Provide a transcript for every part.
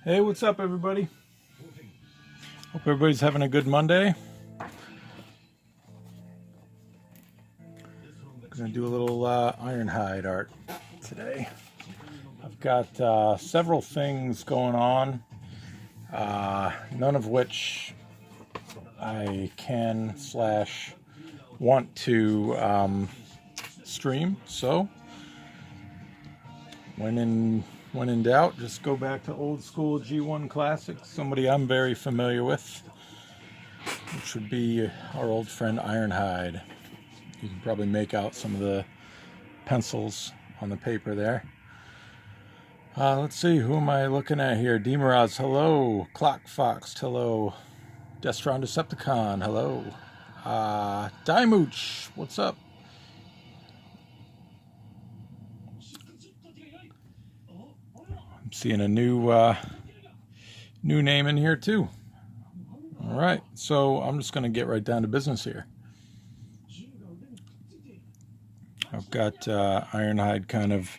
Hey, what's up, everybody? Hope everybody's having a good Monday. Gonna do a little Ironhide art today. I've got several things going on, none of which I can / want to stream. So when in doubt, just go back to old school G1 classics, somebody I'm very familiar with, which would be our old friend Ironhide. You can probably make out some of the pencils on the paper there. Let's see, who am I looking at here? Demeraz, hello. Clock Fox, hello. Destron Decepticon, hello. Dimooch, what's up? I'm seeing a new name in here too. All right, so I'm just going to get right down to business here. I've got Ironhide kind of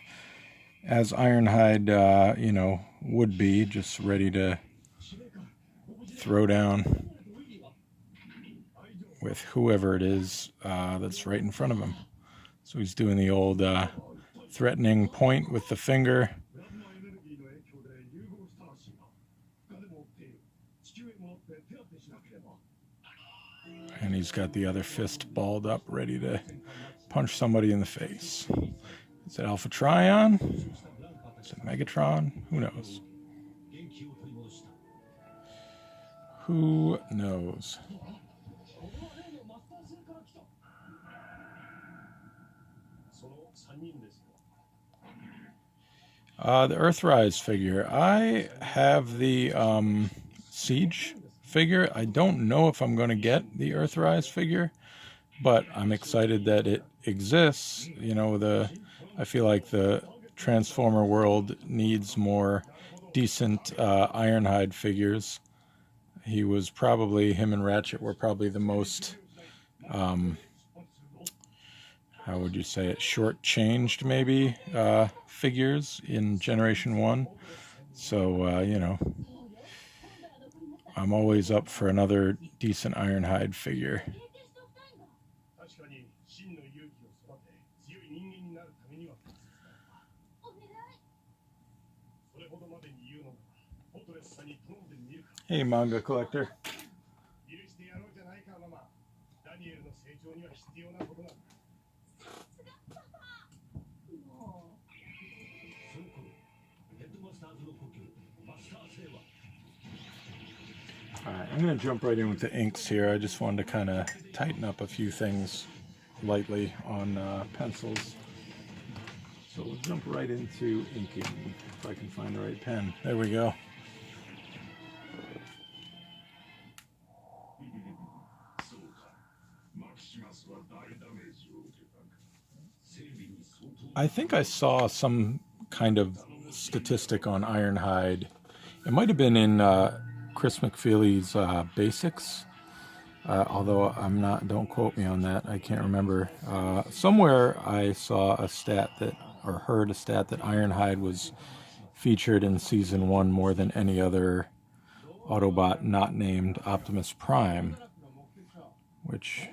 as Ironhide, would be, just ready to throw down with whoever it is that's right in front of him. So he's doing the old threatening point with the finger. And he's got the other fist balled up, ready to punch somebody in the face. Is it Alpha Trion? Is it Megatron? Who knows? Who knows? The Earthrise figure. I have the Siege figure. I don't know if I'm going to get the Earthrise figure, but I'm excited that it exists. I feel like the Transformer world needs more decent Ironhide figures. Him and Ratchet were probably the most, how would you say it, short-changed maybe, figures in Generation 1. So, I'm always up for another decent Ironhide figure. Hey, manga collector. Alright, I'm going to jump right in with the inks here. I just wanted to kind of tighten up a few things lightly on pencils. So we'll jump right into inking, if I can find the right pen. There we go. I think I saw some kind of statistic on Ironhide. It might have been in Chris McFeely's Basics, although don't quote me on that, I can't remember. Somewhere I saw a stat heard a stat that Ironhide was featured in Season 1 more than any other Autobot not named Optimus Prime, which,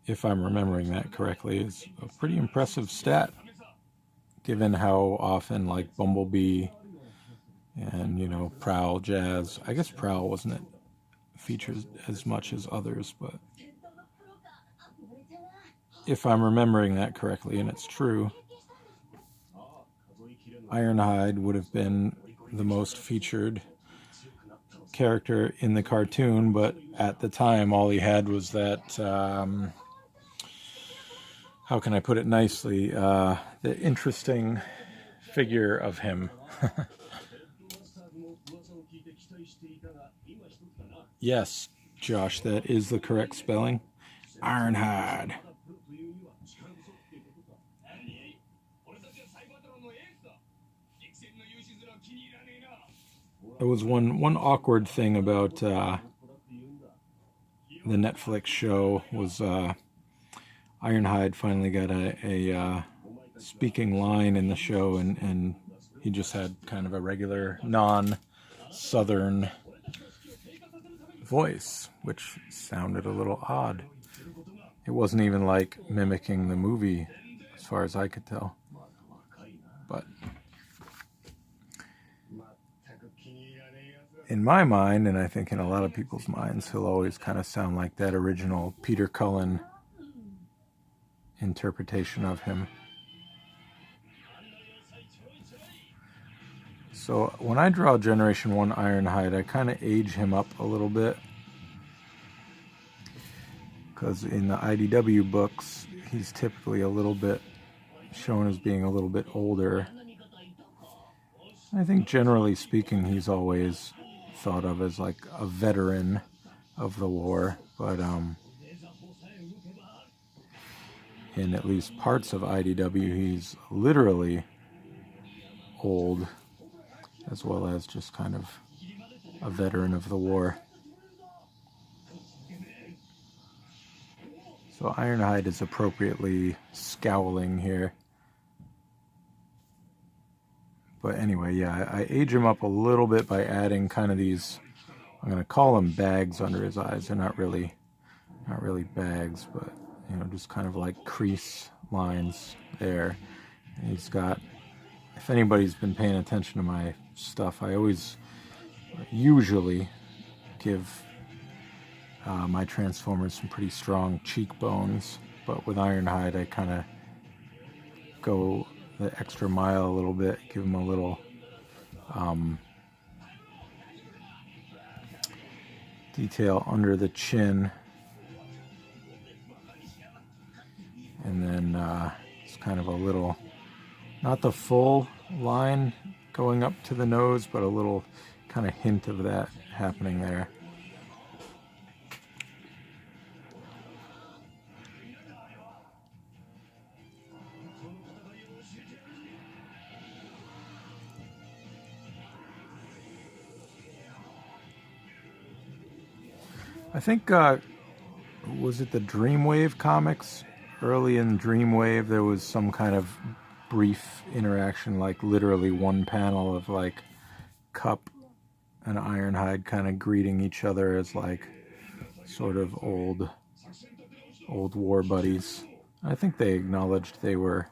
if I'm remembering that correctly, is a pretty impressive stat, given how often, like, Bumblebee and, Prowl, Jazz, I guess Prowl wasn't featured as much as others, but if I'm remembering that correctly, and it's true, Ironhide would have been the most featured character in the cartoon, but at the time all he had was that, how can I put it nicely, the interesting figure of him. Yes, Josh, that is the correct spelling. Ironhide. There was one awkward thing about the Netflix show was Ironhide finally got a speaking line in the show, and He just had kind of a regular non-Southern voice, which sounded a little odd. It wasn't even like mimicking the movie, as far as I could tell. But in my mind, and I think in a lot of people's minds, he'll always kind of sound like that original Peter Cullen interpretation of him. So when I draw Generation 1 Ironhide, I kind of age him up a little bit. Because in the IDW books, he's typically a little bit shown as being a little bit older. I think generally speaking, he's always thought of as like a veteran of the war, but in at least parts of IDW, he's literally old, as well as just kind of a veteran of the war. So Ironhide is appropriately scowling here. But anyway, yeah, I age him up a little bit by adding kind of these, I'm going to call them bags under his eyes. They're not really bags, but, you know, just kind of like crease lines there. And he's got, if anybody's been paying attention to my stuff, I always usually give my Transformers some pretty strong cheekbones. But with Ironhide, I kind of go the extra mile a little bit, give him a little detail under the chin, and then it's kind of a little, not the full line going up to the nose, but a little kind of hint of that happening there. I think, was it the Dreamwave comics? Early in Dreamwave, there was some kind of brief interaction, like literally one panel of like Cup and Ironhide kind of greeting each other as like sort of old war buddies. I think they acknowledged they were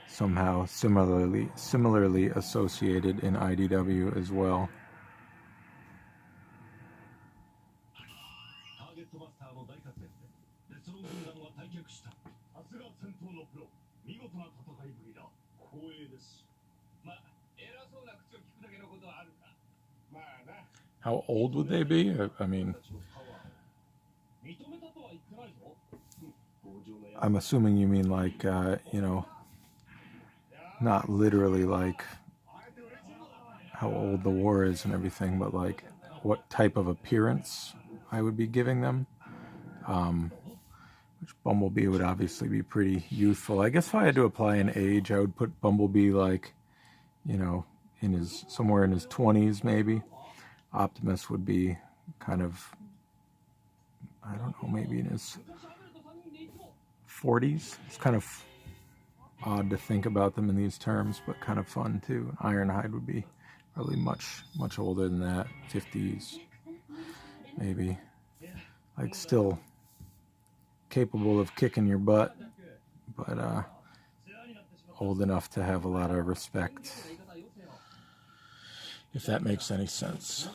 somehow similarly associated in IDW as well. How old would they be? I mean, I'm assuming you mean like, you know, not literally like how old the war is and everything, but like what type of appearance I would be giving them. Which Bumblebee would obviously be pretty youthful. I guess if I had to apply an age, I would put Bumblebee like, you know, somewhere in his 20s maybe. Optimus would be kind of, I don't know, maybe in his 40s. It's kind of odd to think about them in these terms, but kind of fun too. Ironhide would be probably much older than that, 50s maybe. Like still capable of kicking your butt, but old enough to have a lot of respect, if that makes any sense.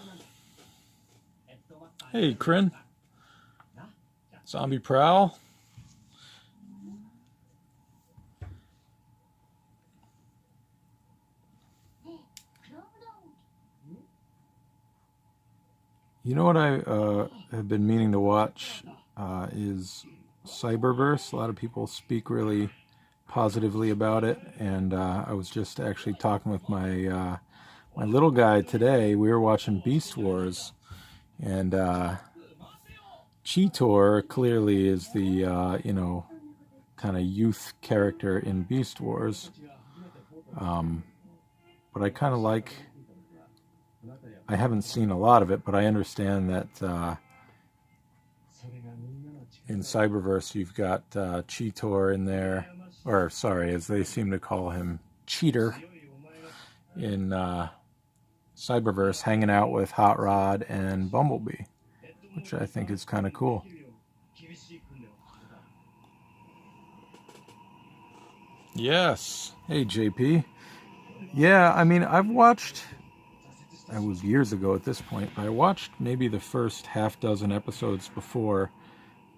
Hey, Kryn. Zombie Prowl. You know what I have been meaning to watch is Cyberverse. A lot of people speak really positively about it, and I was just actually talking with my my little guy today. We were watching Beast Wars, and Cheetor clearly is the you know, kind of youth character in Beast Wars, but I kind of like, I haven't seen a lot of it, but I understand that in Cyberverse you've got Cheetor in there, or sorry, as they seem to call him, Cheater, in Cyberverse hanging out with Hot Rod and Bumblebee, which I think is kind of cool. Yes. Hey, JP. Yeah, I mean, I've watched, it was years ago at this point, but I watched maybe the first half dozen episodes before,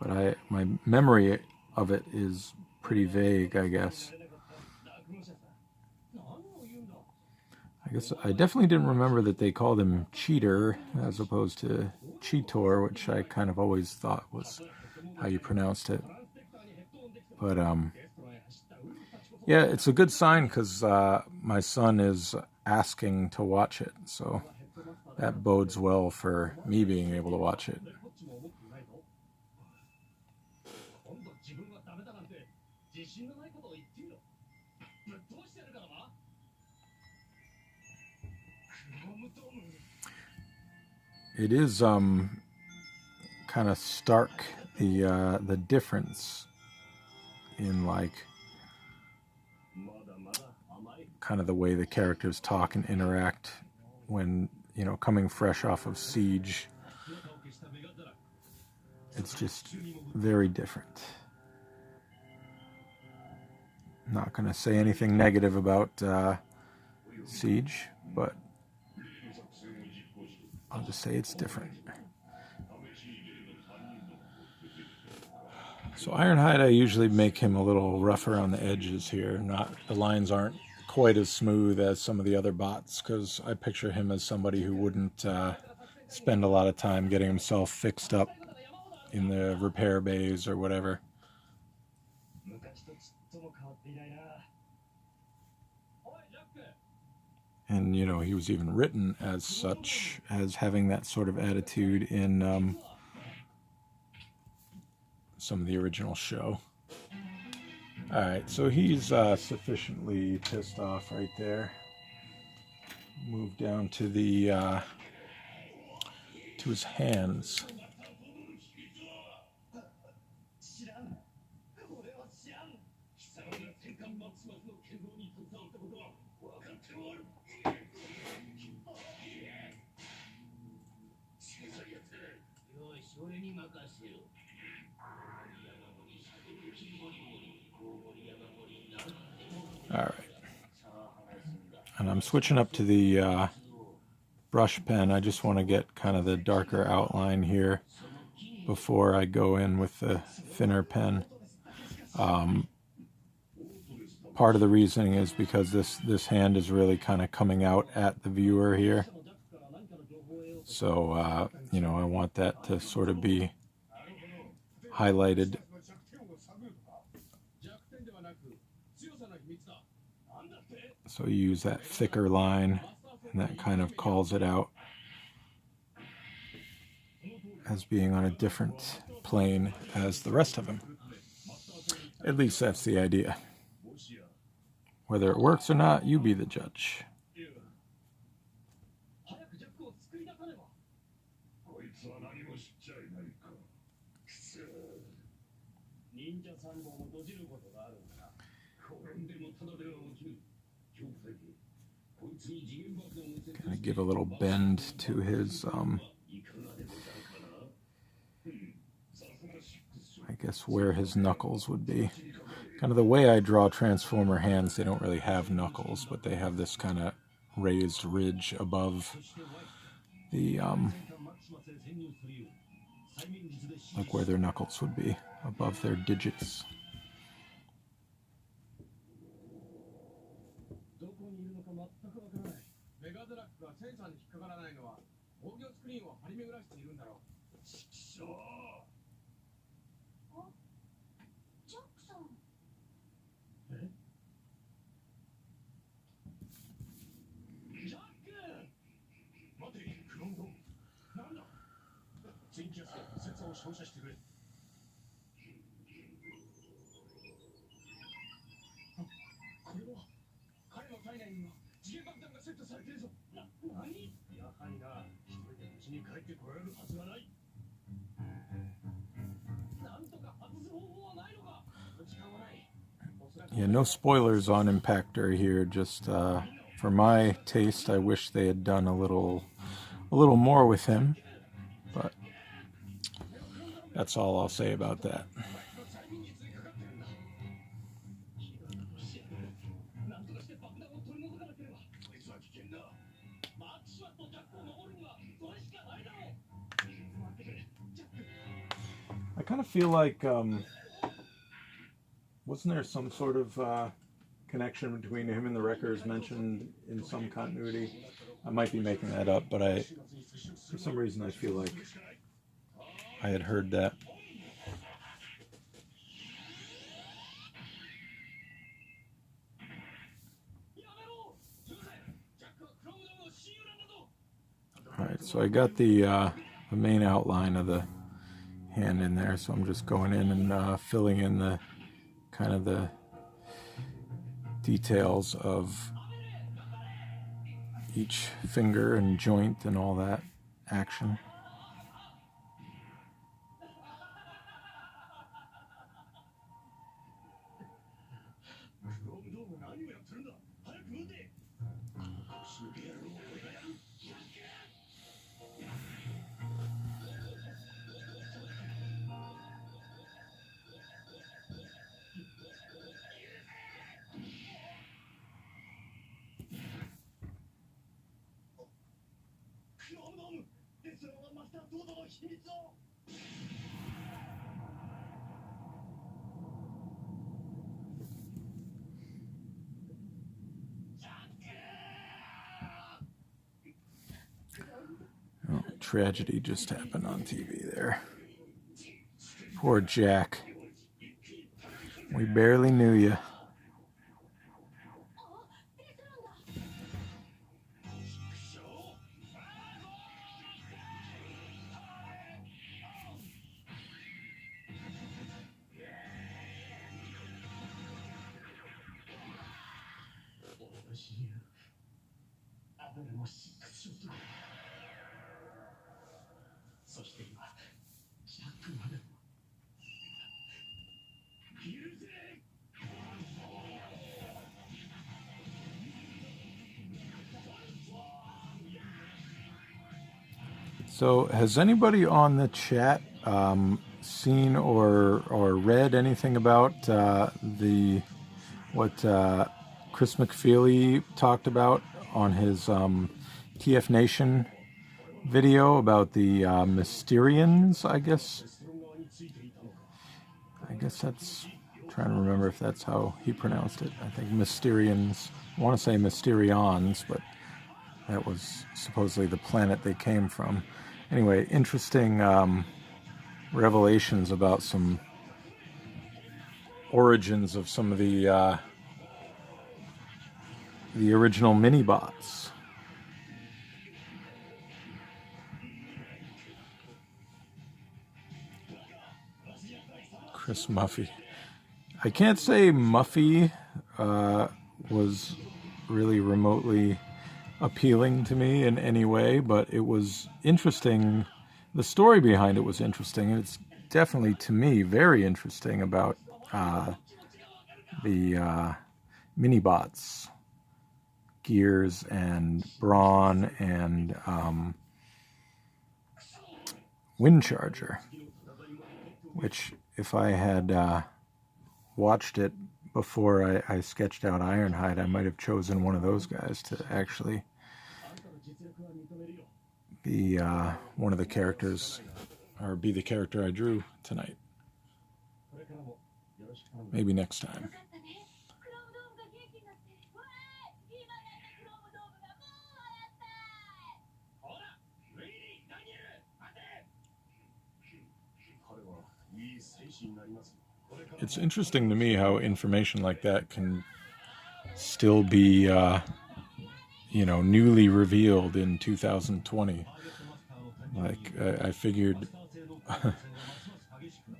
but my memory of it is pretty vague, I guess. I guess I definitely didn't remember that they called him Cheater as opposed to Cheetor, which I kind of always thought was how you pronounced it. But yeah, it's a good sign because my son is asking to watch it, so that bodes well for me being able to watch it. It is kind of stark, the difference in like kind of the way the characters talk and interact when, you know, coming fresh off of Siege. It's just very different. I'm not going to say anything negative about Siege, but I'll just say it's different. So Ironhide, I usually make him a little rough around the edges here. The lines aren't quite as smooth as some of the other bots, because I picture him as somebody who wouldn't spend a lot of time getting himself fixed up in the repair bays or whatever. And, you know, he was even written as such, as having that sort of attitude in some of the original show. Alright, so he's sufficiently pissed off right there. Move down to the to his hands. Alright. And I'm switching up to the brush pen. I just want to get kind of the darker outline here before I go in with the thinner pen. Part of the reasoning is because this hand is really kind of coming out at the viewer here. So, you know, I want that to sort of be highlighted. So you use that thicker line, and that kind of calls it out as being on a different plane as the rest of him. At least that's the idea. Whether it works or not, you be the judge. Kind of give a little bend to his, I guess where his knuckles would be. Kind of the way I draw Transformer hands, they don't really have knuckles, but they have this kind of raised ridge above the, like where their knuckles would be, above their digits. Yeah, no spoilers on Impactor here, just for For my taste, I wish they had done a little more with him, but that's all I'll say about that. I kind of feel like, wasn't there some sort of connection between him and the Wreckers mentioned in some continuity? I might be making that up, but for some reason, I feel like I had heard that. All right, so I got the main outline of the hand in there, so I'm just going in and filling in the kind of the details of each finger and joint and all that action. Oh, tragedy just happened on TV there. Poor Jack. We barely knew you. So, has anybody on the chat seen or read anything about what Chris McFeely talked about on his TF Nation video about the Mysterians? I guess that's. I'm trying to remember if that's how he pronounced it. I think Mysterians. I want to say Mysterions, but that was supposedly the planet they came from. Anyway, interesting revelations about some origins of some of the original mini-bots. Chris Muffy. I can't say Muffy was really remotely appealing to me in any way, but it was interesting. The story behind it was interesting, and it's definitely, to me, very interesting about the mini-bots, Gears and Brawn and Windcharger, which if I had watched it before I sketched out Ironhide, I might have chosen one of those guys to actually be one of the characters, or be the character I drew tonight. Maybe next time. It's interesting to me how information like that can still be, newly revealed in 2020. Like, I figured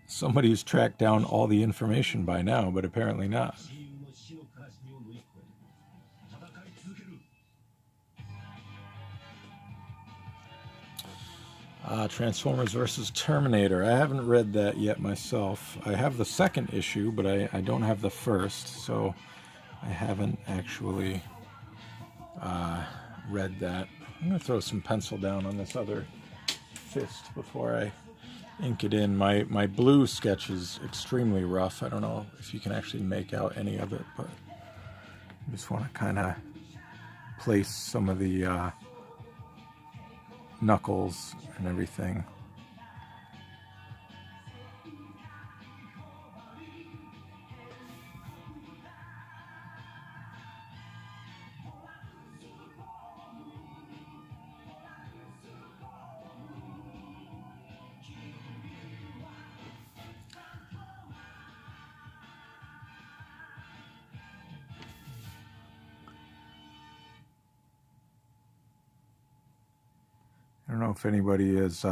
somebody's tracked down all the information by now, but apparently not. Transformers vs. Terminator. I haven't read that yet myself. I have the second issue, but I don't have the first, so I haven't actually read that. I'm going to throw some pencil down on this other fist before I ink it in. My blue sketch is extremely rough. I don't know if you can actually make out any of it, but I just want to kind of place some of the knuckles and everything. I don't know if anybody has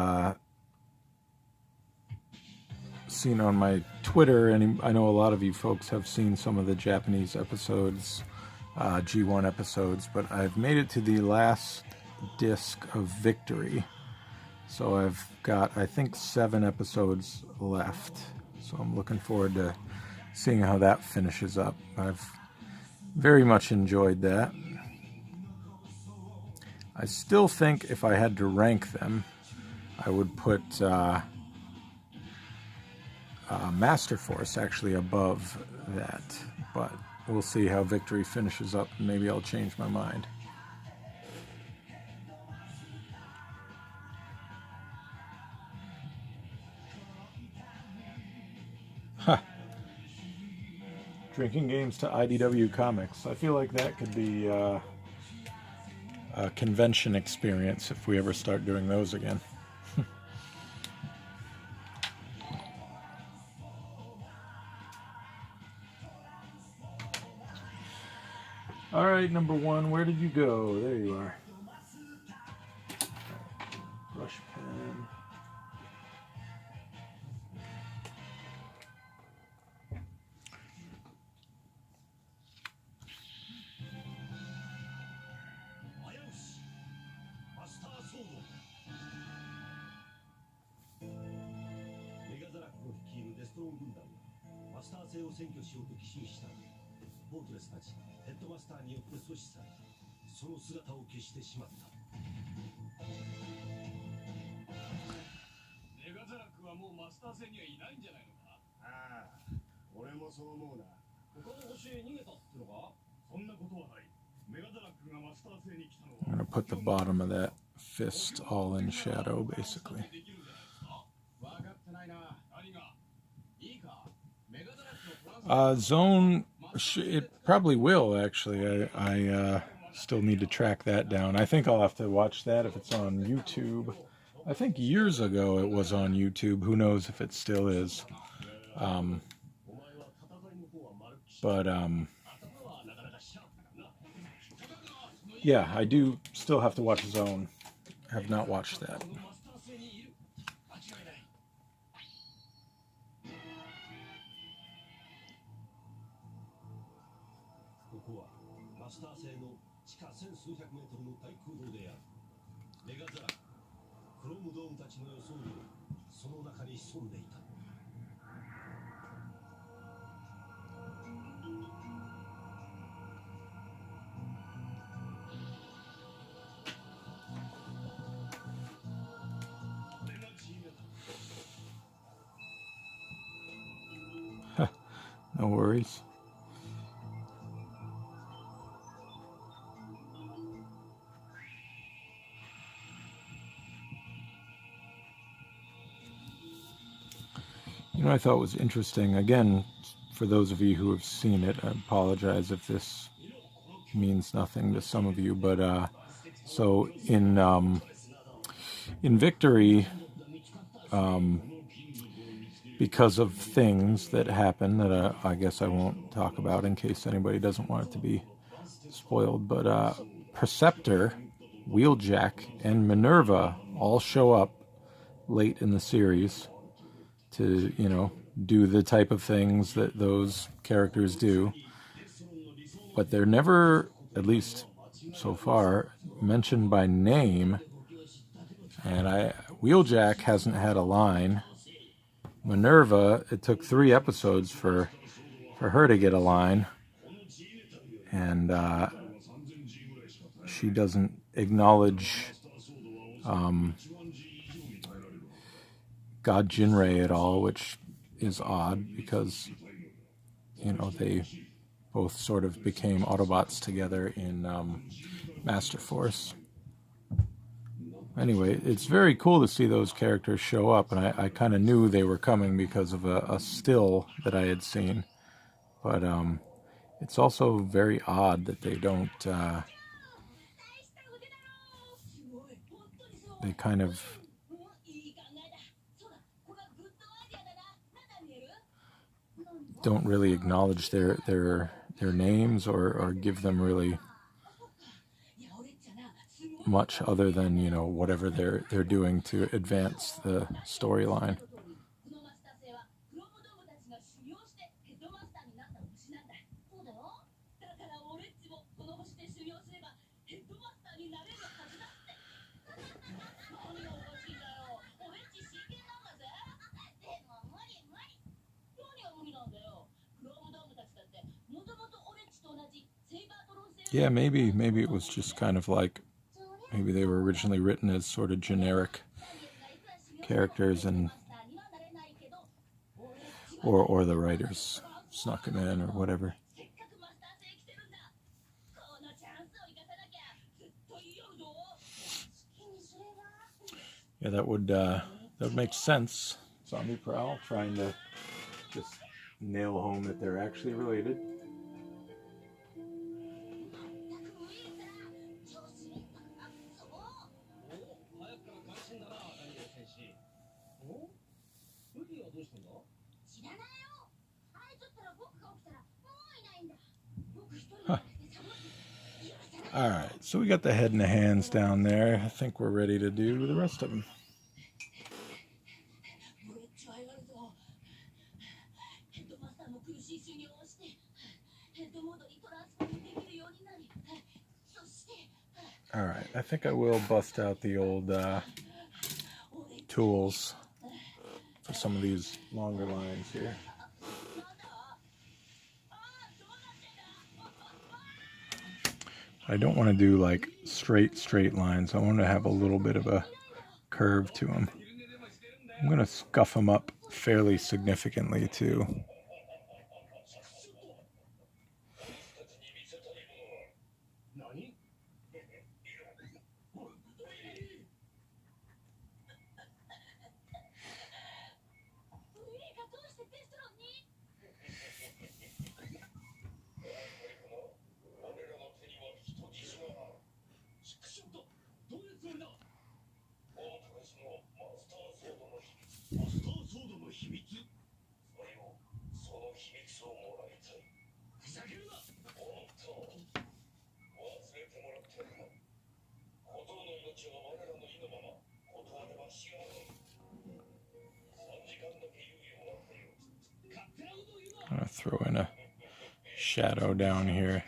seen on my Twitter, and I know a lot of you folks have seen some of the Japanese episodes, G1 episodes, but I've made it to the last disc of Victory. So I've got, I think, 7 episodes left. So I'm looking forward to seeing how that finishes up. I've very much enjoyed that. I still think if I had to rank them, I would put Master Force actually above that. But we'll see how Victory finishes up, and maybe I'll change my mind. Huh. Drinking games to IDW Comics. I feel like that could be a convention experience if we ever start doing those again. All right, number 1, where did you go? There you are. Brush pen. I'm going to put the bottom of that fist all in shadow, basically. Zone, it probably will, actually. I still need to track that down. I think I'll have to watch that if it's on YouTube. I think years ago it was on YouTube. Who knows if it still is. Yeah, I do still have to watch Zone. I have not watched that. No worries. You know, I thought was interesting, again, for those of you who have seen it, I apologize if this means nothing to some of you, but so in Victory, because of things that happen that I guess I won't talk about in case anybody doesn't want it to be spoiled, but Perceptor, Wheeljack, and Minerva all show up late in the series to, you know, do the type of things that those characters do. But they're never, at least so far, mentioned by name. And Wheeljack hasn't had a line. Minerva, it took 3 episodes for her to get a line. And he doesn't acknowledge God Jinrei at all, which is odd because, you know, they both sort of became Autobots together in Master Force. Anyway, it's very cool to see those characters show up, and I kind of knew they were coming because of a still that I had seen. But it's also very odd that they don't, they kind of don't really acknowledge their names or give them really much other than, you know, whatever they're doing to advance the storyline. Yeah, maybe it was just kind of like, maybe they were originally written as sort of generic characters, and or the writers snuck them in or whatever. Yeah, that would make sense. Zombie Prowl trying to just nail home that they're actually related. Huh. All right, so we got the head and the hands down there. I think we're ready to do the rest of them. All right, I think I will bust out the old tools for some of these longer lines here. I don't want to do like straight lines. I want to have a little bit of a curve to them. I'm going to scuff them up fairly significantly too. I'm going to throw in a shadow down here.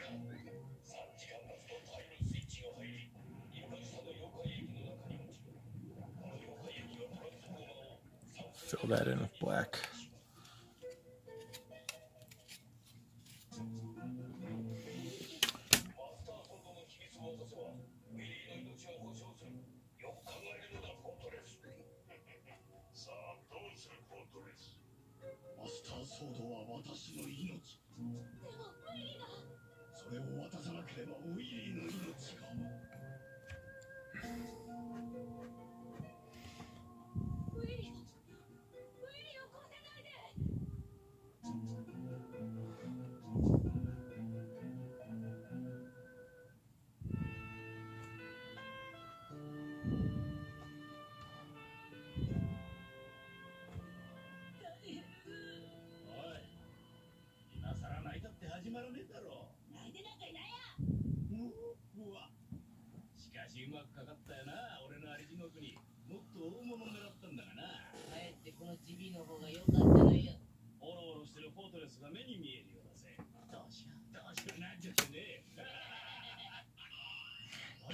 Fill that in with black.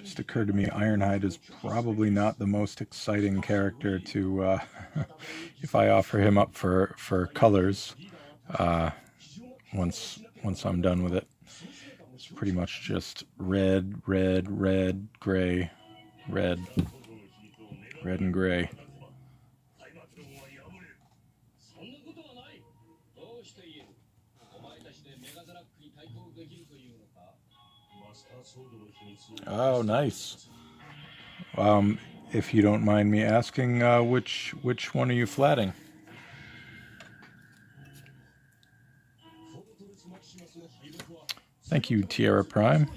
Just occurred to me, Ironhide is probably not the most exciting character to, if I offer him up for colors, once I'm done with it. It's pretty much just red, red, red, gray, red, red and gray. Oh, nice. If you don't mind me asking, which one are you flatting? Thank you, Tierra Prime.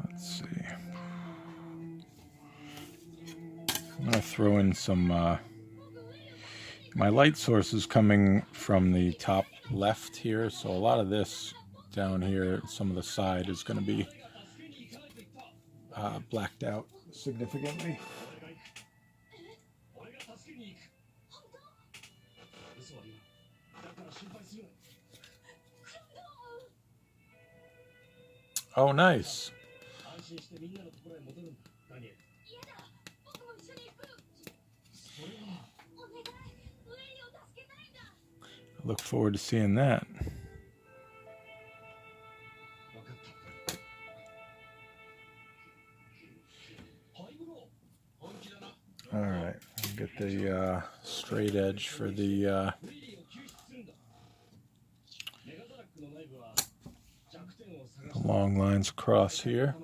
Let's see. I'm going to throw in some... my light source is coming from the top left here, so a lot of this down here, some of the side is going to be blacked out significantly. Oh, nice. I look forward to seeing that. All right, I'll get the straight edge for the long lines across here.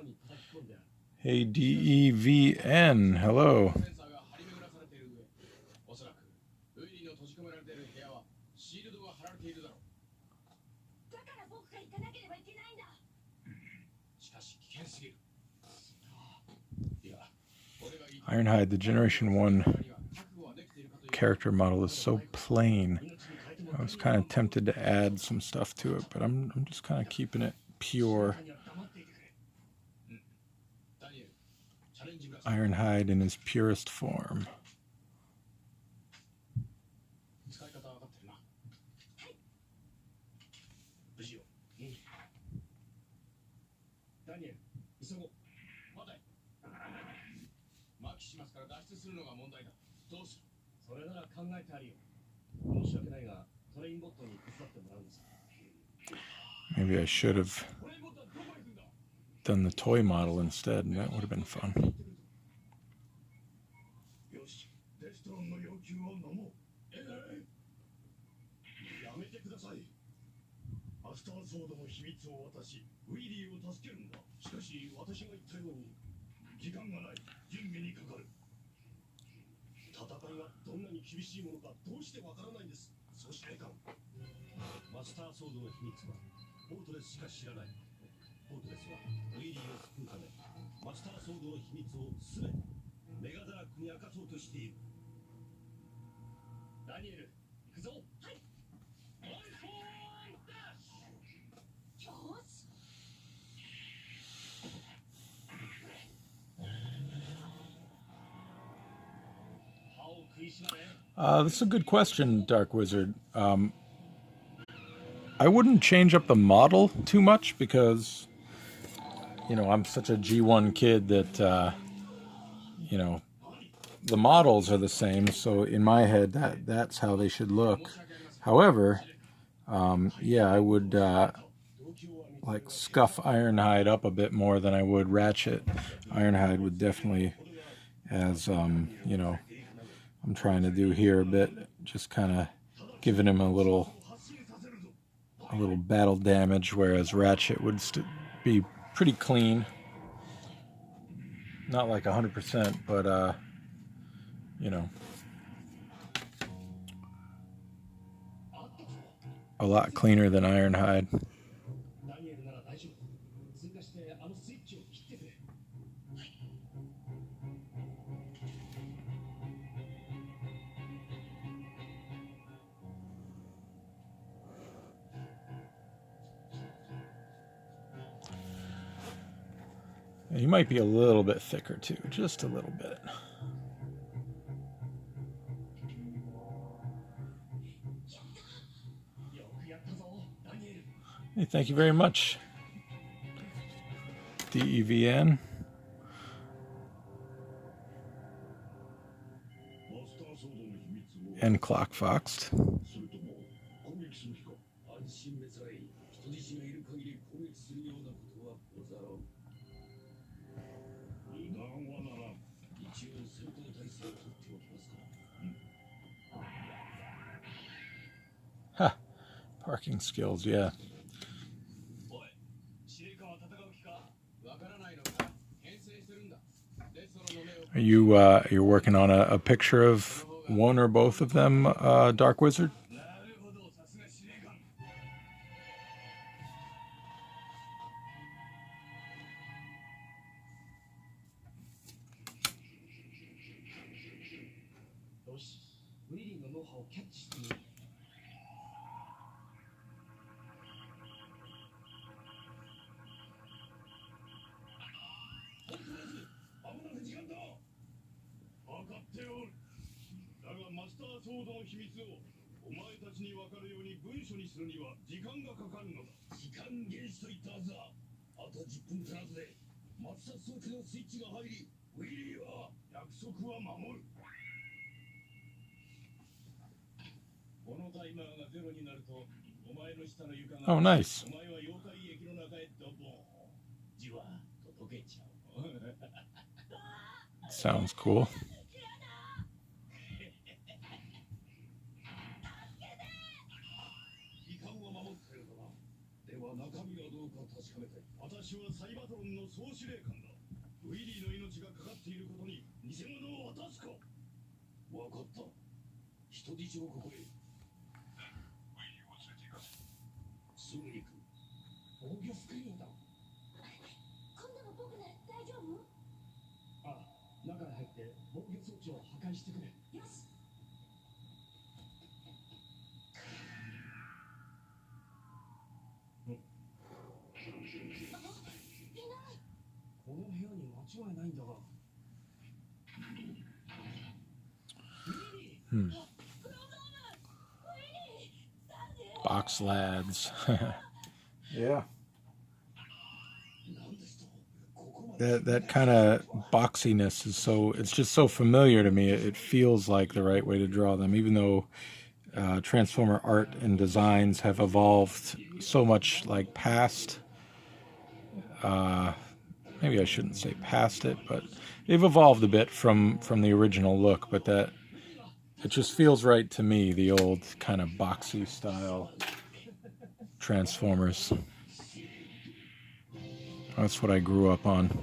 Hey, DEVN, hello. Ironhide, the Generation 1 character model is so plain. I was kind of tempted to add some stuff to it, but I'm just kind of keeping it pure. Ironhide in his purest form. Maybe I should have done the toy model instead, and that would have been fun. This is a good question, Dark Wizard. I wouldn't change up the model too much because, you know, I'm such a G1 kid that, you know, the models are the same. So in my head, that's how they should look. However, yeah, I would like scuff Ironhide up a bit more than I would Ratchet. Ironhide would definitely, as you know, I'm trying to do here a bit, just kind of giving him a little battle damage, whereas Ratchet would be pretty clean. Not like 100%, but you know, a lot cleaner than Ironhide. He might be a little bit thicker too, just a little bit. Hey, thank you very much, DEVN. And Clockfoxed. Ha! Parking skills, yeah. Are you you're working on a picture of one or both of them, Dark Wizard? Oh, nice. Sounds cool. Box lads. Yeah. That kind of boxiness is it's just so familiar to me. It feels like the right way to draw them, even though Transformer art and designs have evolved so much, like past, maybe I shouldn't say past it, but they've evolved a bit from the original look, but that it just feels right to me, the old kind of boxy style Transformers. That's what I grew up on.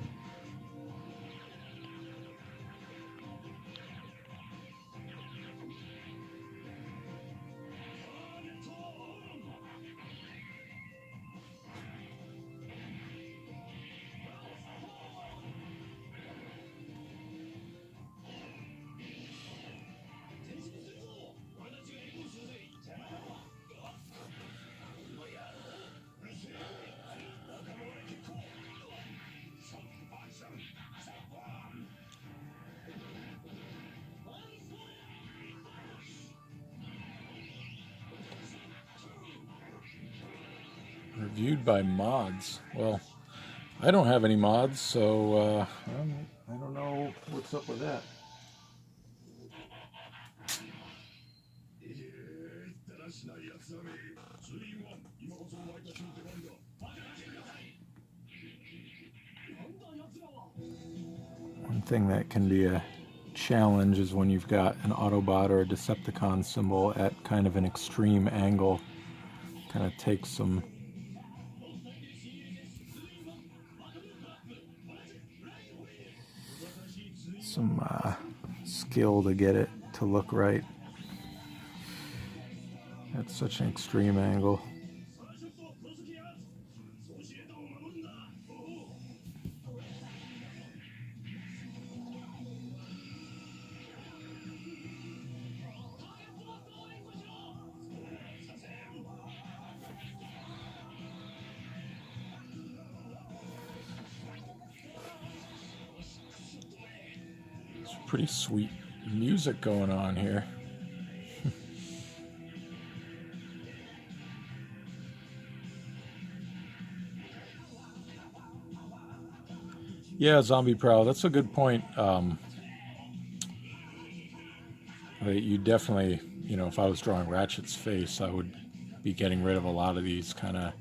Reviewed by mods. Well, I don't have any mods, so I don't know what's up with that. One thing that can be a challenge is when you've got an Autobot or a Decepticon symbol at kind of an extreme angle. Kind of takes some skill to get it to look right. At such an extreme angle. pretty sweet music going on here. Yeah, Zombie Prowl, that's a good point. You definitely, if I was drawing Ratchet's face, I would be getting rid of a lot of these kind of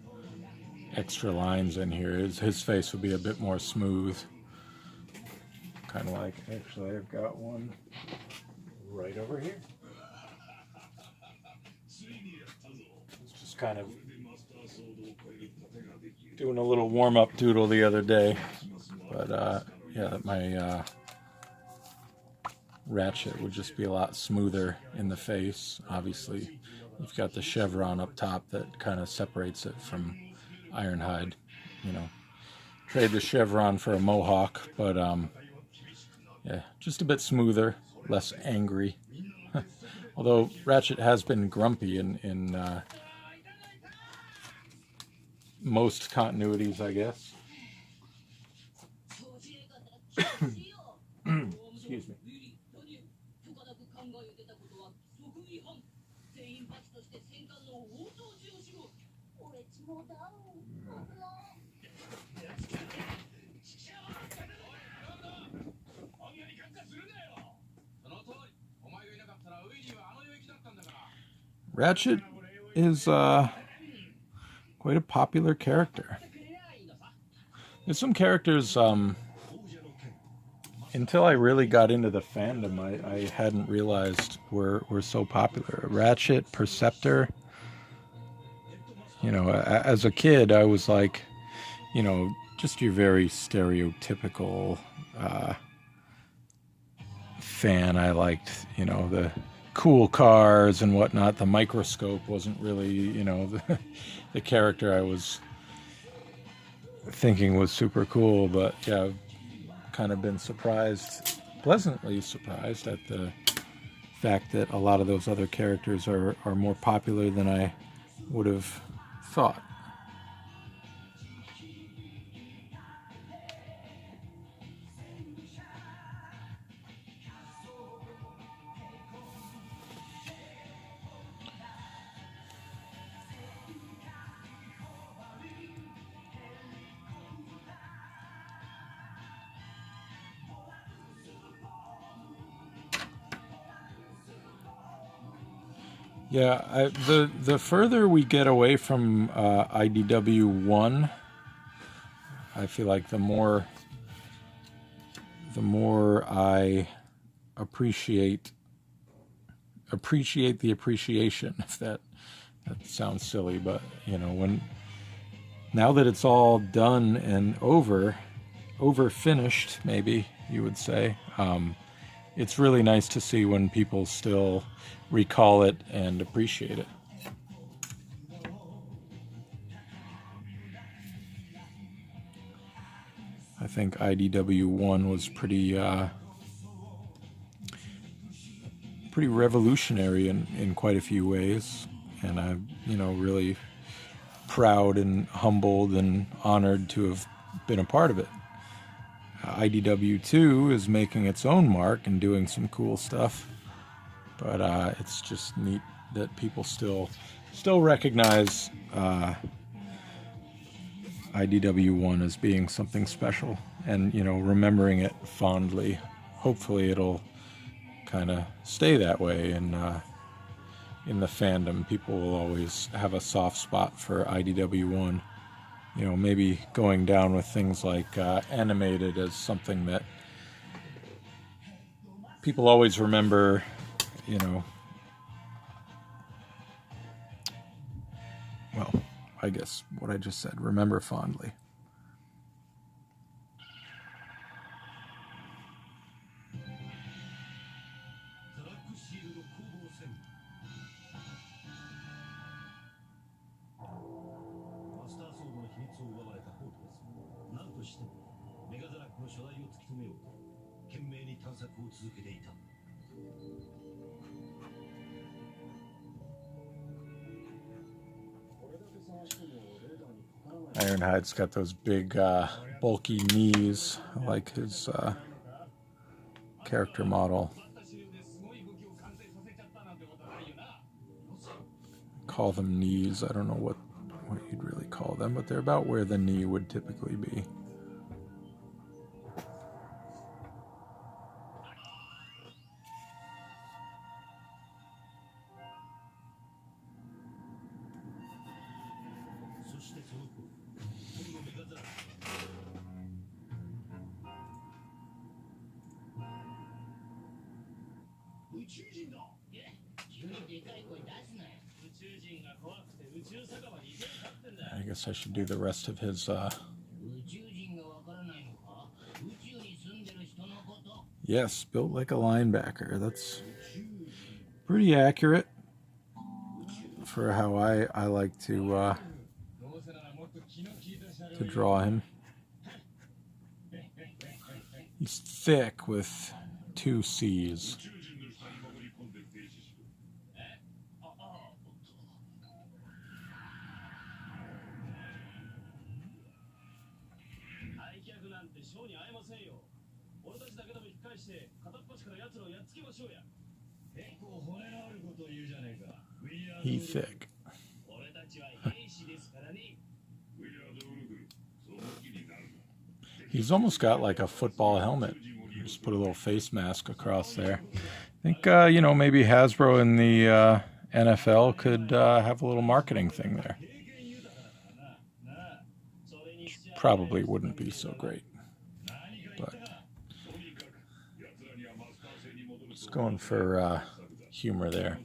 extra lines in here. His face would be a bit more smooth. Kind of like, actually, I've got one right over here. It's just kind of doing a little warm-up doodle the other day. But, yeah, my Ratchet would just be a lot smoother in the face. Obviously, you've got the chevron up top that kind of separates it from Ironhide. Trade the chevron for a mohawk, but yeah, just a bit smoother, less angry. Although Ratchet has been grumpy in most continuities, I guess. Excuse me. Ratchet is quite a popular character. There's some characters, until I really got into the fandom, I hadn't realized were so popular. Ratchet, Perceptor. As a kid, I was like, just your very stereotypical fan. I liked, the cool cars and whatnot. The microscope wasn't really, the character I was thinking was super cool. But yeah, I've kind of been pleasantly surprised at the fact that a lot of those other characters are more popular than I would have thought. Yeah, the further we get away from IDW 1, I feel like the more I appreciate the appreciation. If that sounds silly, but now that it's all done and over finished, maybe you would say, it's really nice to see when people still recall it and appreciate it. I think IDW 1 was pretty revolutionary in quite a few ways, and I'm really proud and humbled and honored to have been a part of it. IDW 2 is making its own mark and doing some cool stuff, but it's just neat that people still recognize IDW 1 as being something special, and remembering it fondly. Hopefully it'll kind of stay that way, and in the fandom people will always have a soft spot for IDW 1. Maybe going down with things like animated as something that people always remember, well, I guess what I just said, remember fondly. Ironhide's got those big, bulky knees. I like his character model. Call them knees. I don't know what you'd really call them, but they're about where the knee would typically be. I guess I should do the rest of his yes, built like a linebacker. That's pretty accurate for how I like to draw him. He's thick with 2 C's. He thick. He's almost got like a football helmet. Just put a little face mask across there. I think, you know, maybe Hasbro in the NFL could have a little marketing thing there. Which probably wouldn't be so great. But just going for humor there.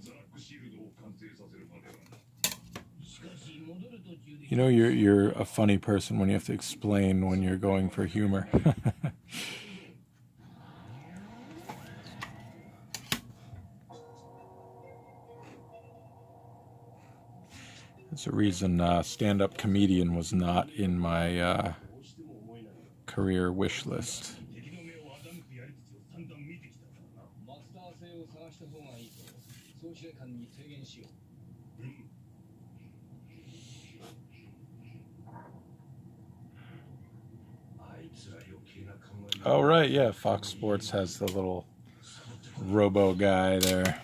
You know, you're a funny person when you have to explain when you're going for humor. That's a reason stand-up comedian was not in my career wish list. Oh, right, yeah, Fox Sports has the little robo guy there.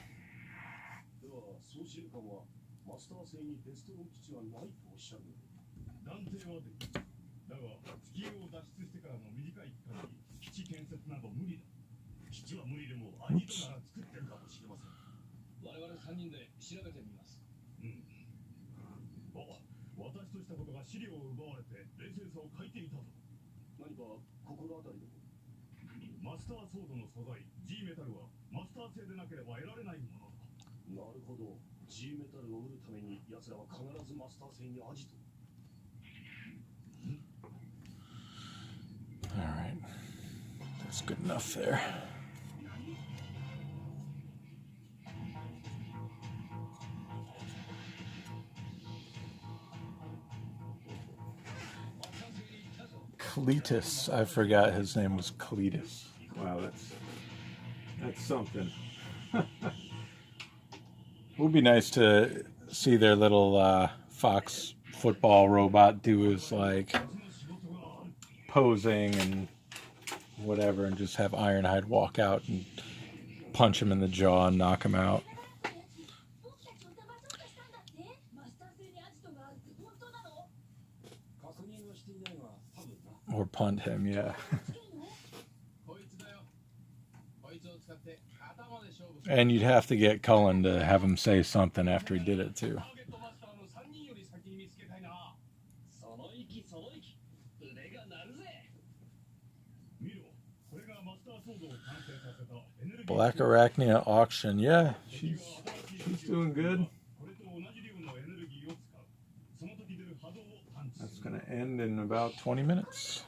Oops. All right, that's good enough there. Cletus. I forgot his name was Cletus. Wow, that's something. It would be nice to see their little Fox football robot do his like posing and whatever, and just have Ironhide walk out and punch him in the jaw and knock him out. Or punt him, yeah. And you'd have to get Cullen to have him say something after he did it, too. Black Arachnia auction. Yeah, she's doing good. That's going to end in about 20 minutes.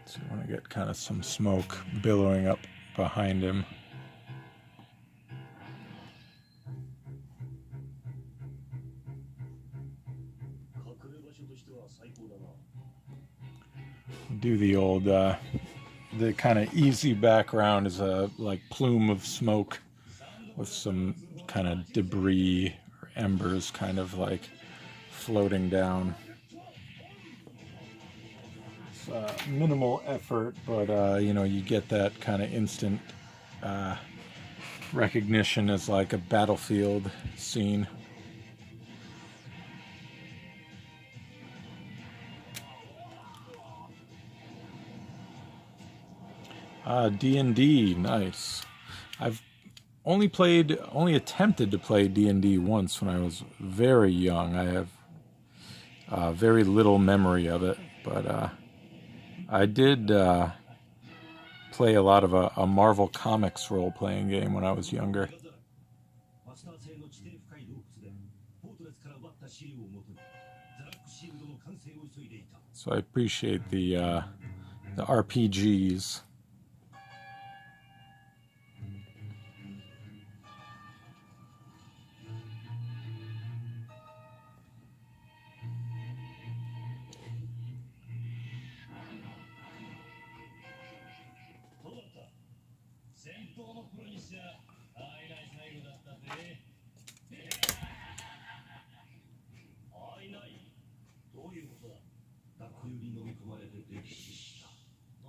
So you want to get kind of some smoke billowing up behind him. Do the old, the kind of easy background is a like plume of smoke with some kind of debris or embers kind of like floating down. It's minimal effort, but you know, you get that kind of instant recognition as like a battlefield scene. D&D, nice. I've only attempted to play D&D once when I was very young. I have very little memory of it, but I did play a lot of a Marvel Comics role-playing game when I was younger. So I appreciate the RPGs.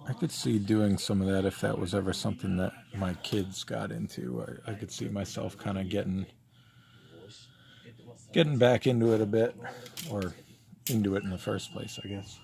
I could see doing some of that if that was ever something that my kids got into. I could see myself kind of getting back into it a bit, or into it in the first place, I guess.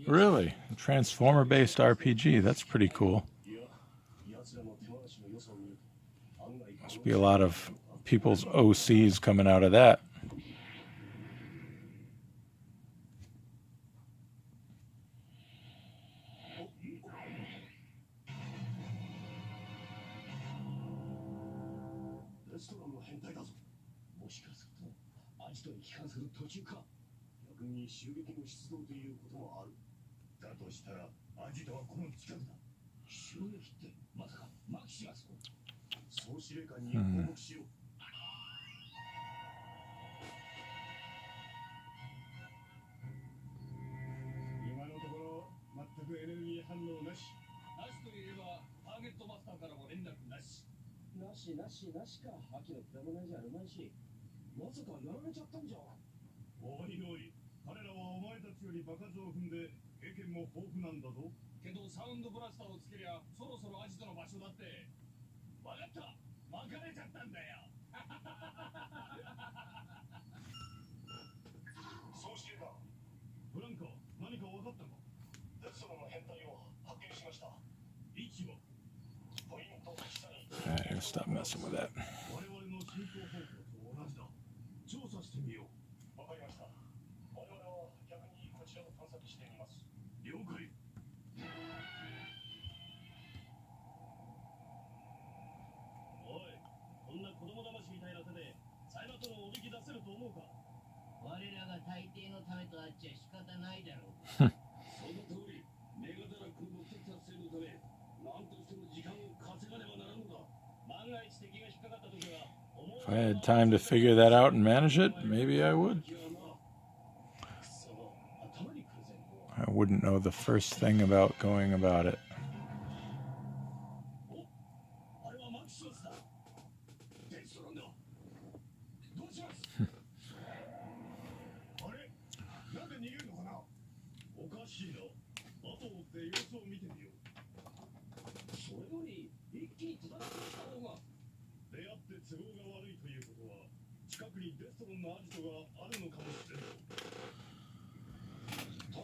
Really? A Transformer-based RPG. That's pretty cool. Must be a lot of people's OCs coming out of that. I gotta stop messing with that. If I had time to figure that out and manage it, maybe I would. I wouldn't know the first thing about going about it.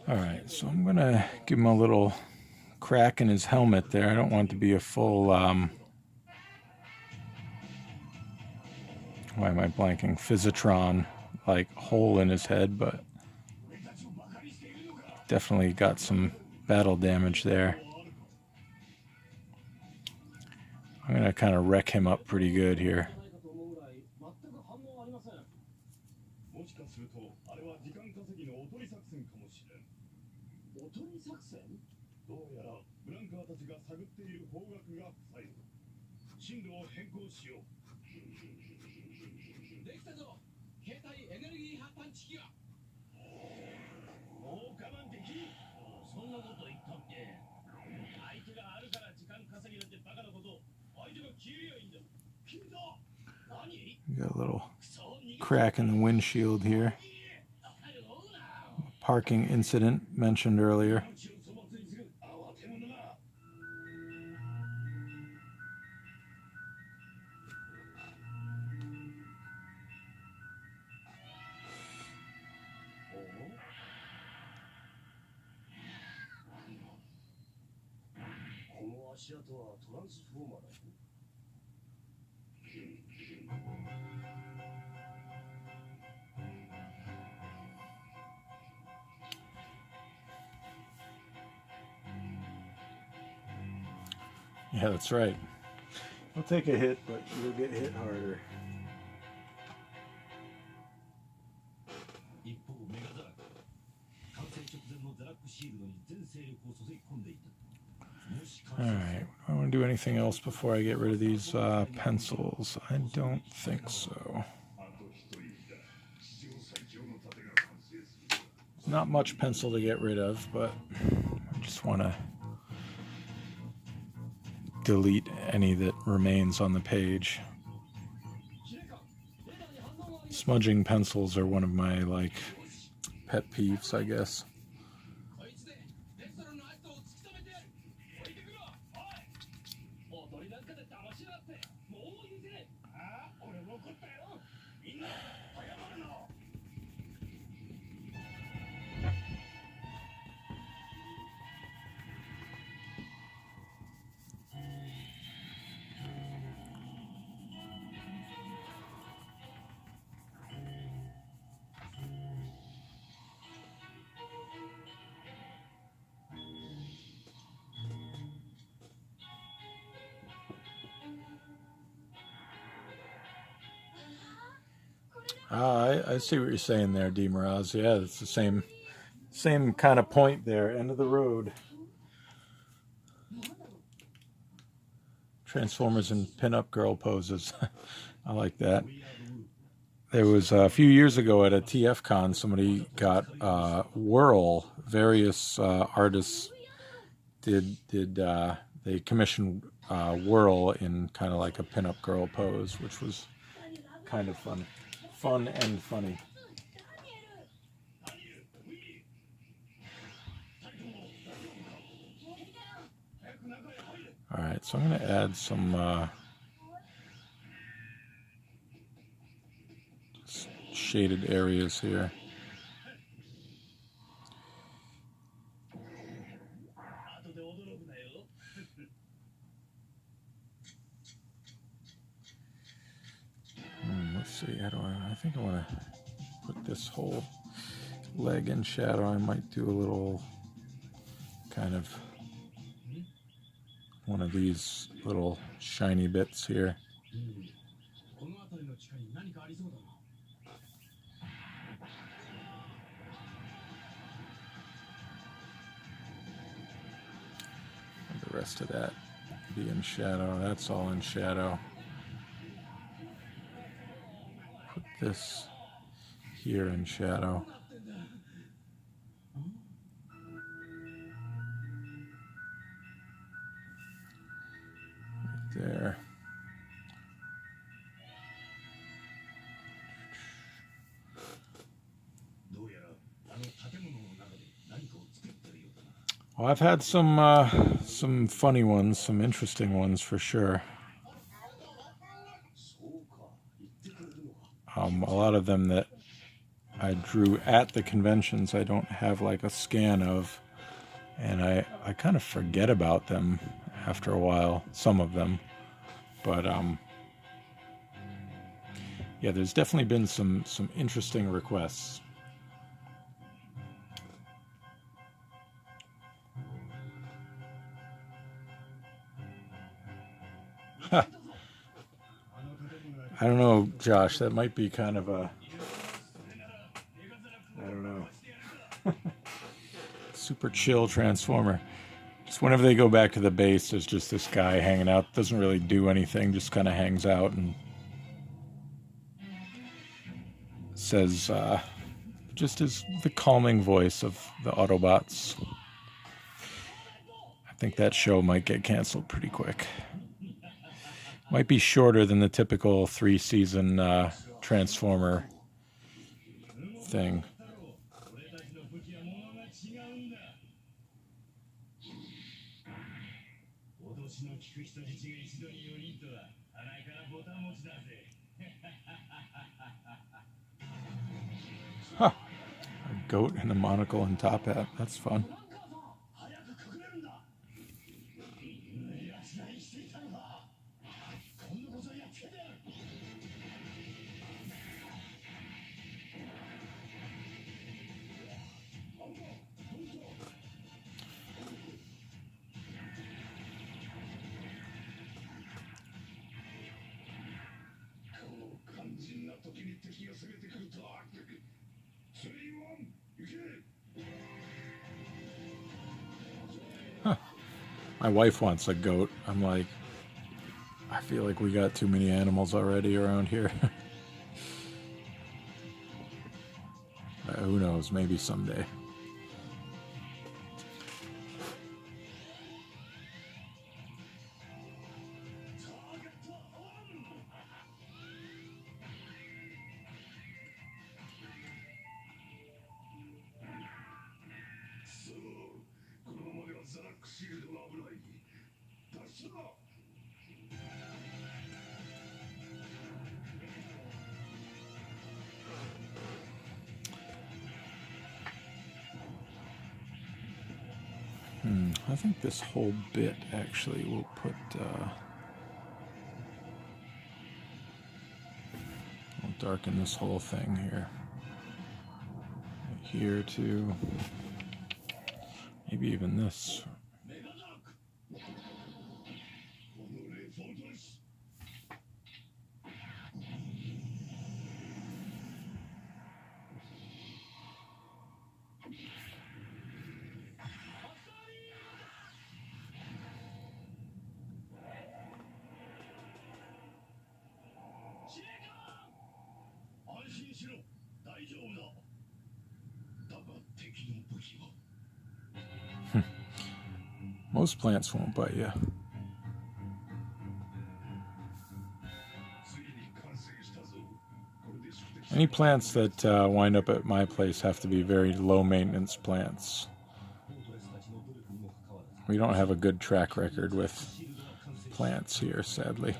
Alright, so I'm going to give him a little crack in his helmet there. I don't want it to be a full, why am I blanking? Physitron, like, hole in his head, but definitely got some battle damage there. I'm going to kind of wreck him up pretty good here. Got a little crack in the windshield here. Parking incident mentioned earlier. Yeah, that's right. You'll take a hit, but you'll get hit harder. Alright, I want to do anything else before I get rid of these pencils? I don't think so. There's not much pencil to get rid of, but I just want to delete any that remains on the page. Smudging pencils are one of my, like, pet peeves, I guess. I see what you're saying there, D. Miraz. Yeah, it's the same kind of point there, end of the road. Transformers and pinup girl poses. I like that. There was a few years ago at a TFCon, somebody got Whirl. Various artists they commissioned Whirl in kind of like a pinup girl pose, which was kind of fun and funny. All right, so I'm going to add some shaded areas here. Let's see, how do I think I want to put this whole leg in shadow. I might do a little kind of one of these little shiny bits here. And the rest of that be in shadow. That's all in shadow. Put this here in shadow. Right there. Well, I've had some funny ones, some interesting ones for sure. A lot of them that I drew at the conventions, I don't have like a scan of, and I kind of forget about them after a while, some of them. But yeah, there's definitely been some interesting requests. I don't know, Josh, that might be kind of a, I don't know, super chill Transformer. Just whenever they go back to the base, there's just this guy hanging out, doesn't really do anything, just kind of hangs out and says, just as the calming voice of the Autobots. I think that show might get canceled pretty quick. Might be shorter than the typical 3-season Transformer thing. Huh. A goat and a monocle and top hat. That's fun. Huh. My wife wants a goat. I'm like, I feel like we got too many animals already around here. Who knows? Maybe someday. I think this whole bit actually will put I'll darken this whole thing here. Here too. Maybe even this. Most plants won't bite you. Any plants that wind up at my place have to be very low maintenance plants. We don't have a good track record with plants here, sadly.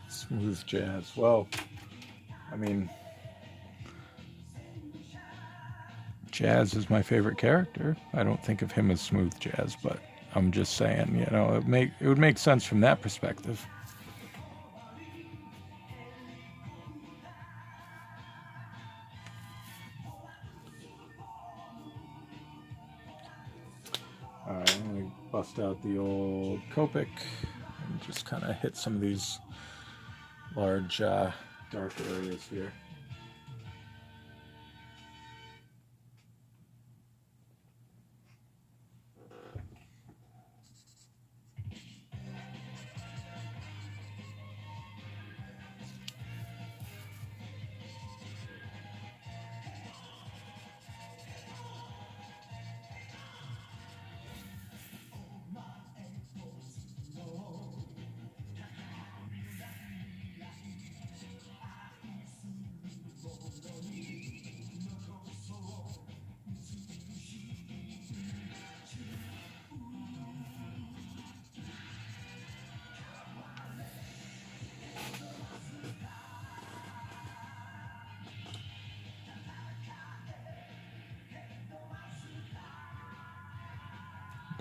Smooth jazz. Well, I mean, Jazz is my favorite character. I don't think of him as smooth jazz, but I'm just saying, you know, it would make sense from that perspective. All right, I'm gonna bust out the old Copic and just kind of hit some of these large dark areas here.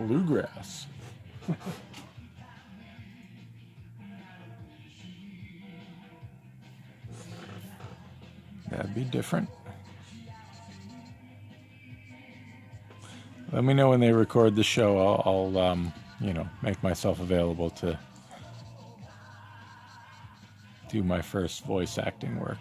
bluegrass. That'd be different. Let me know when they record the show. I'll you know, make myself available to do my first voice acting work.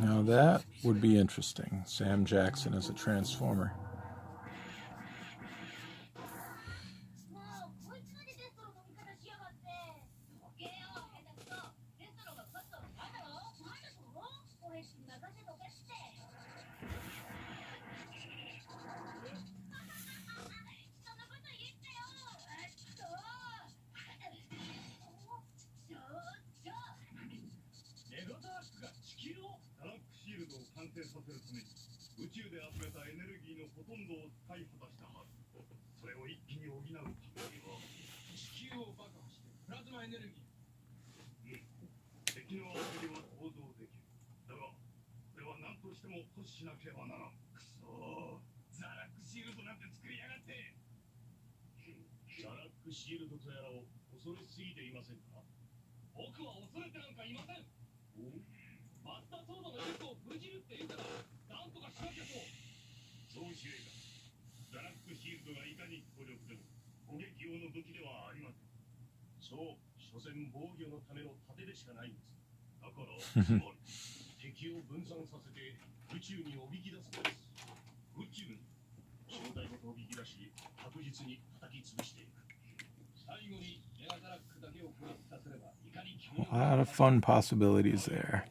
Now that would be interesting. Sam Jackson as a Transformer. A lot of fun possibilities there.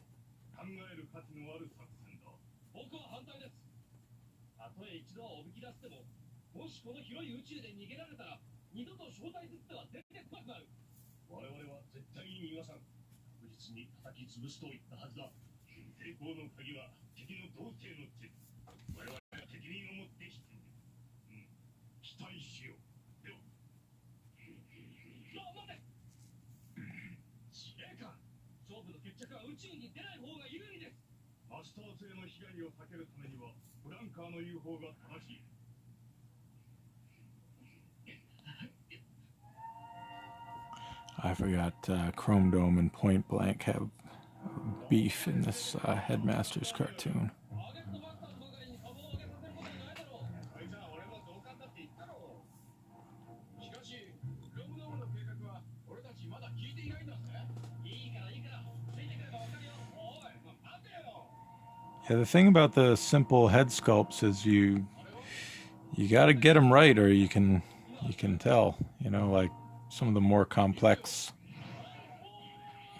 I forgot Chrome Dome and Point Blank have beef in this Headmasters cartoon. Yeah, the thing about the simple head sculpts is you got to get them right, or you can tell. You know, like some of the more complex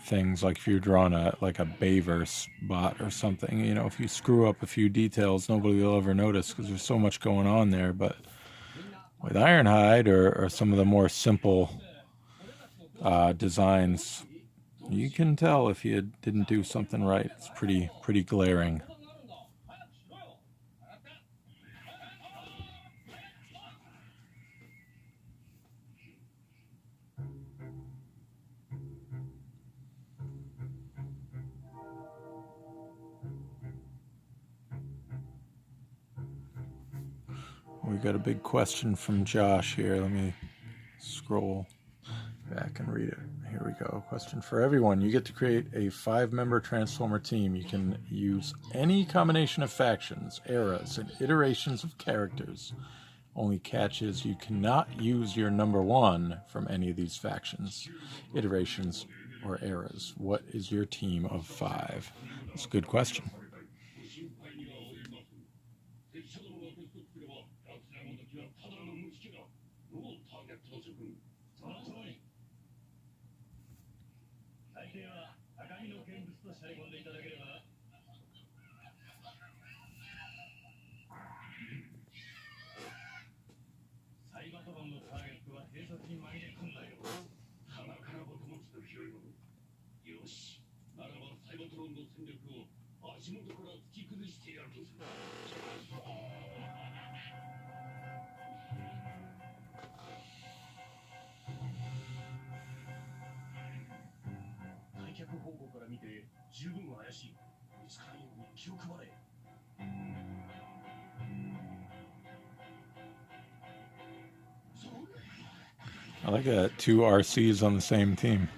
things, like if you're drawing a Bayverse bot or something, you know, if you screw up a few details, nobody will ever notice because there's so much going on there. But with Ironhide or some of the more simple designs, you can tell if you didn't do something right. It's pretty glaring. We got a big question from Josh here. Let me scroll back and read it. Here we go. Question for everyone. You get to create a 5-member Transformer team. You can use any combination of factions, eras, and iterations of characters. Only catch is you cannot use your number 1 from any of these factions, iterations, or eras. What is your team of 5? That's a good question. I like that, two RCs on the same team.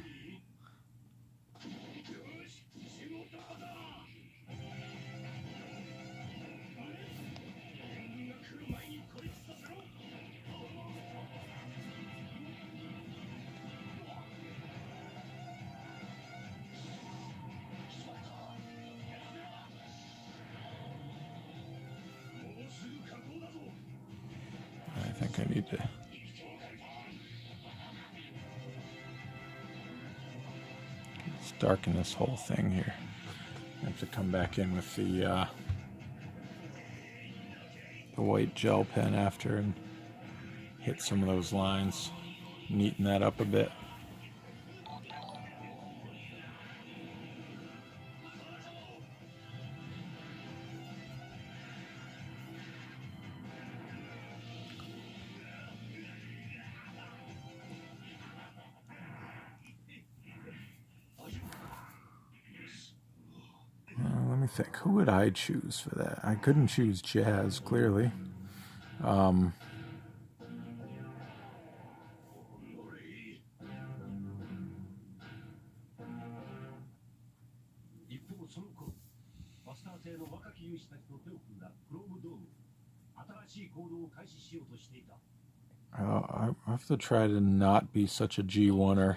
I think I need to darken this whole thing here. I have to come back in with the white gel pen after and hit some of those lines, neaten that up a bit. Let me think. Who would I choose for that? I couldn't choose Jazz, clearly. I have to try to not be such a G1er.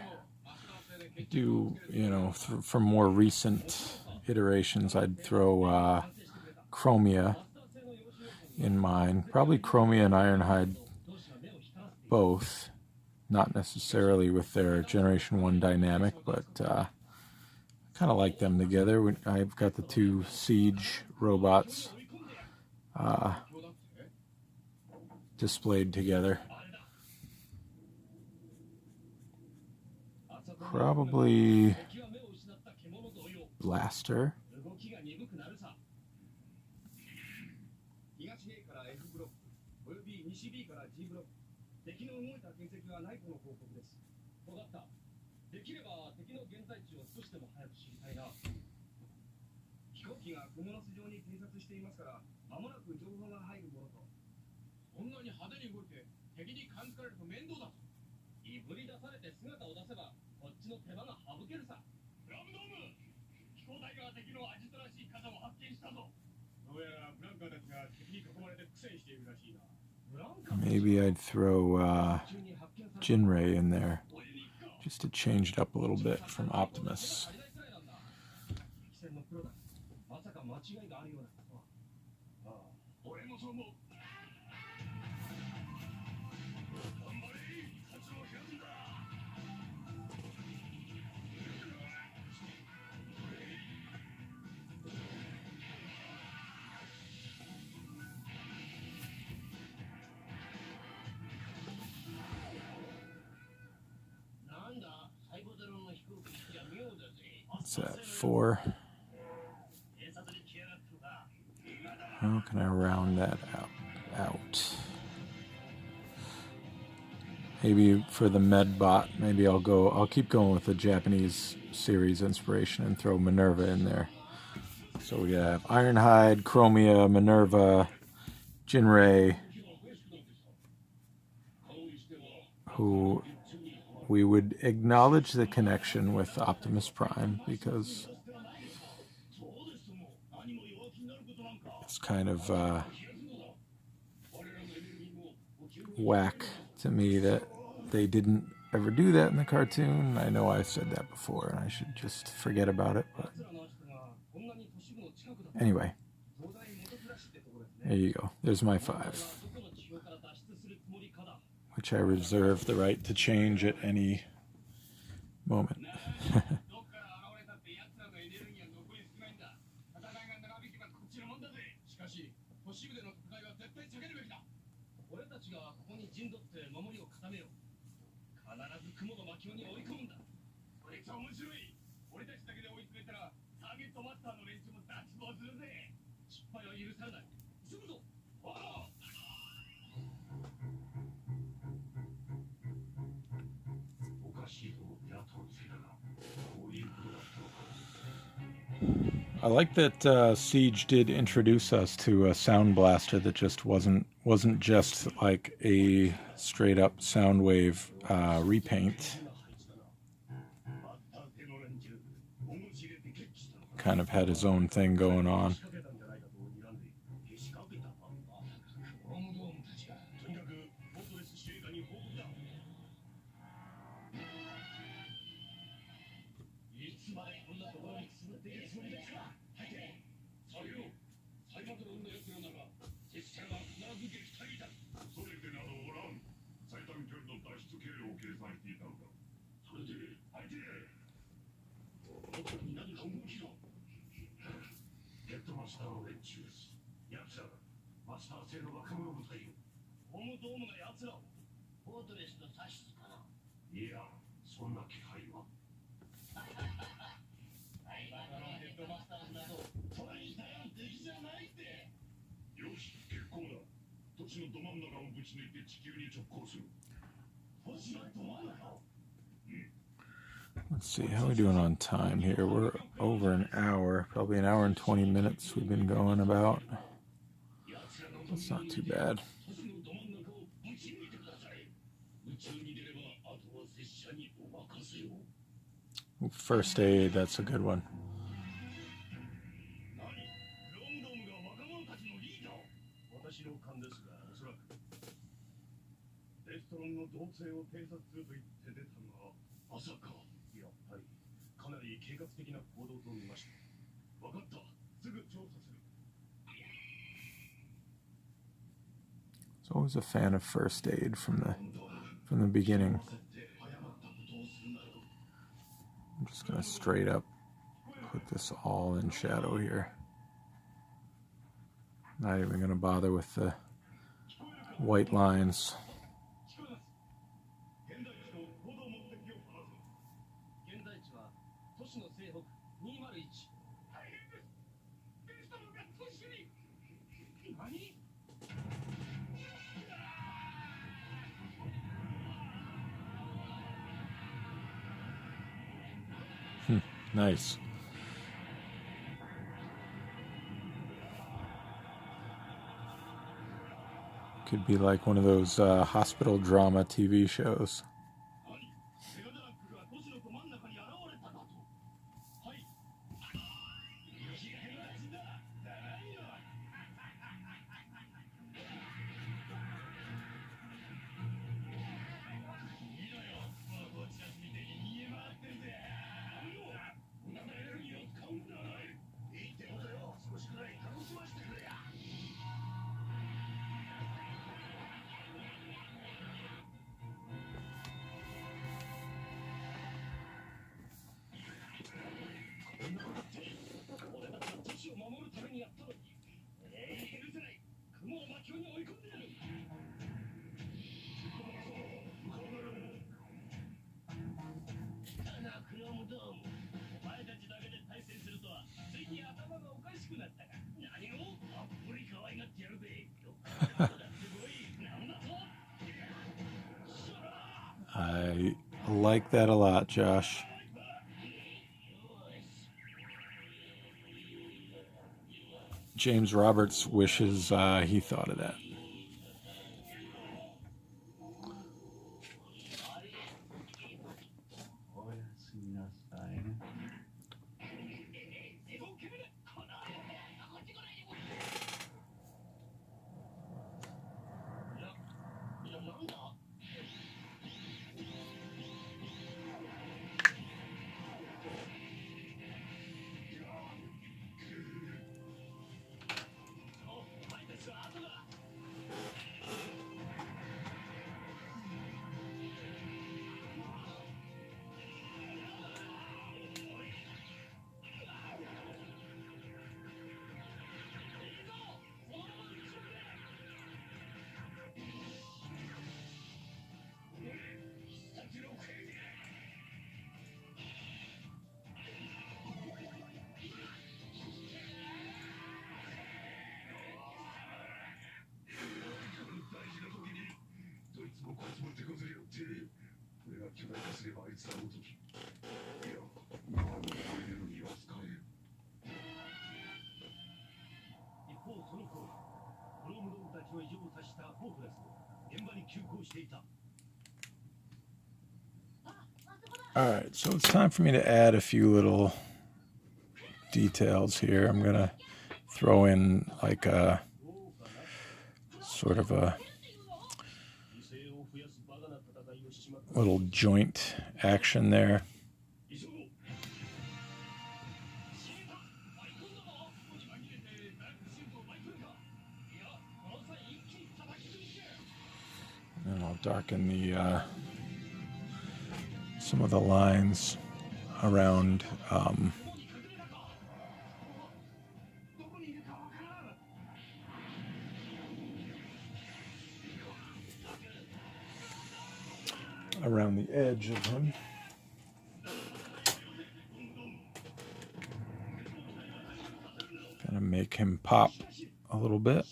Do, you know, for more recent iterations, I'd throw Chromia in mine. Probably Chromia and Ironhide both. Not necessarily with their Generation 1 dynamic, but kind of like them together. I've got the two Siege robots displayed together. Probably Blaster. Maybe I'd throw Jinray in there just to change it up a little bit from Optimus. What's that, 4? How can I round that out? Maybe for the Medbot, maybe I'll keep going with the Japanese series inspiration and throw Minerva in there. So we have Ironhide, Chromia, Minerva, Jinray, who we would acknowledge the connection with Optimus Prime because it's kind of whack to me that they didn't ever do that in the cartoon. I know I've said that before and I should just forget about it, but anyway, there you go. There's my 5, which I reserve the right to change at any moment. I like that Siege did introduce us to a sound blaster that just wasn't just like a straight up Soundwave repaint. Kind of had his own thing going on. Let's see, how are we doing on time here? We're over an hour, probably an hour and 20 minutes we've been going about. That's not too bad. First aid, that's a good one. I was always a fan of first aid from the beginning. I'm just gonna straight up put this all in shadow here. Not even gonna bother with the white lines. Nice. Could be like one of those hospital drama TV shows. I like that a lot, Josh. James Roberts wishes he thought of that. Alright, so it's time for me to add a few little details here. I'm gonna throw in like a sort of a little joint action there. And I'll darken the some of the lines around around the edge of him. Gonna make him pop a little bit.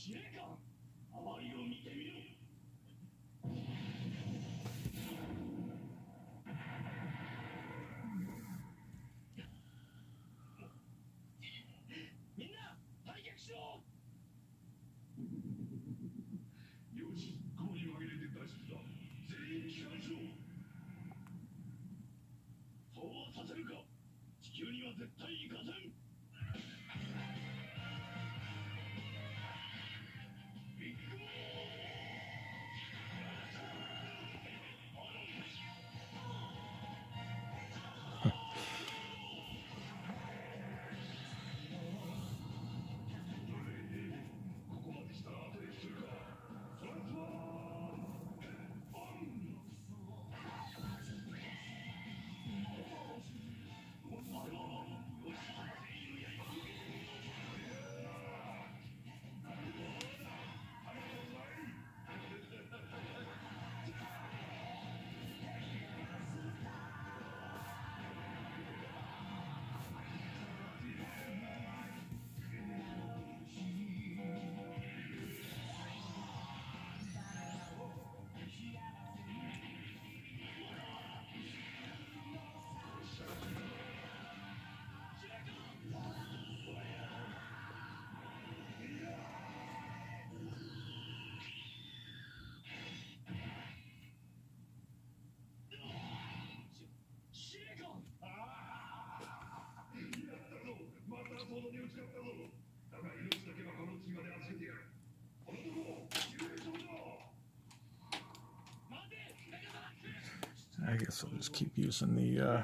I guess I'll just keep using the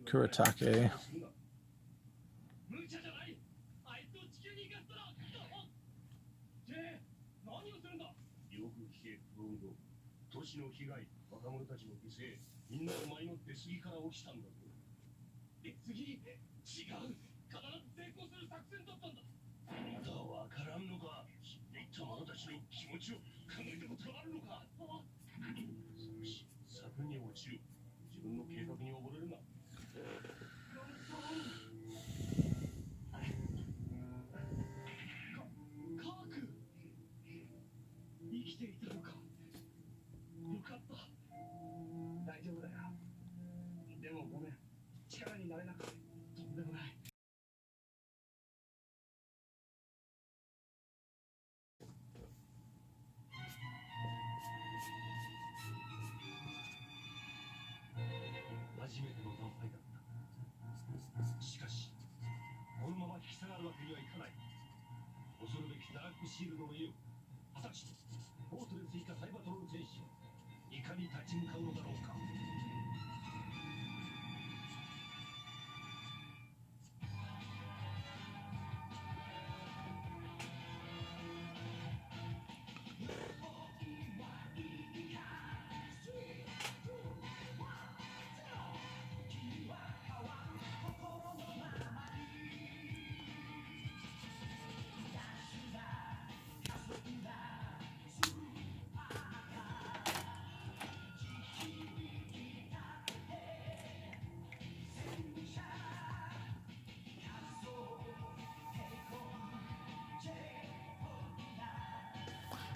Kuretake.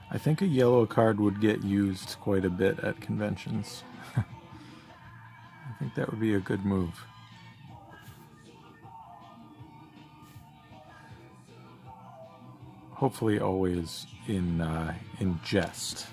I think a yellow card would get used quite a bit at conventions. I think that would be a good move. Hopefully always in jest.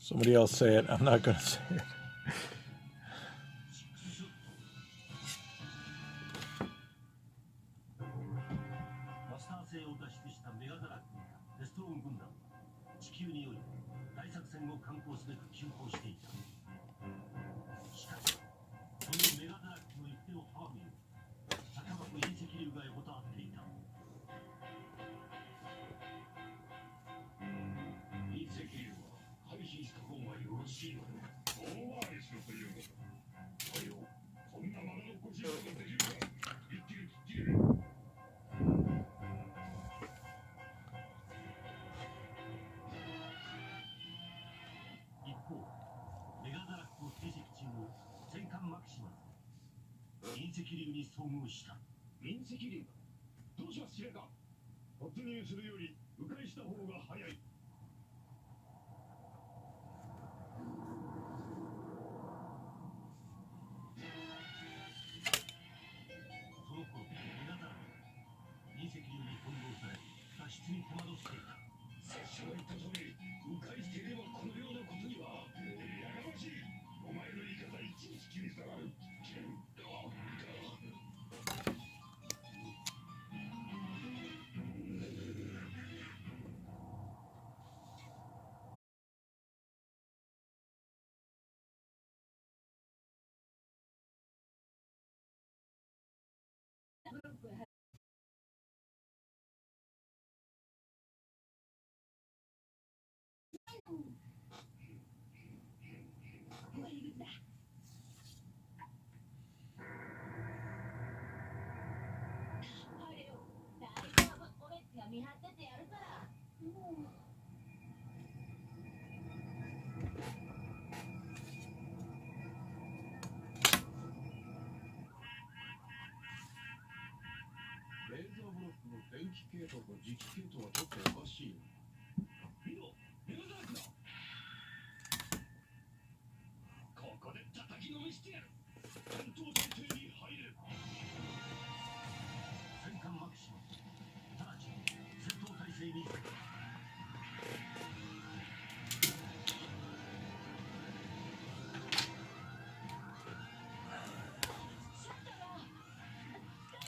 Somebody else say it. I'm not going to say it.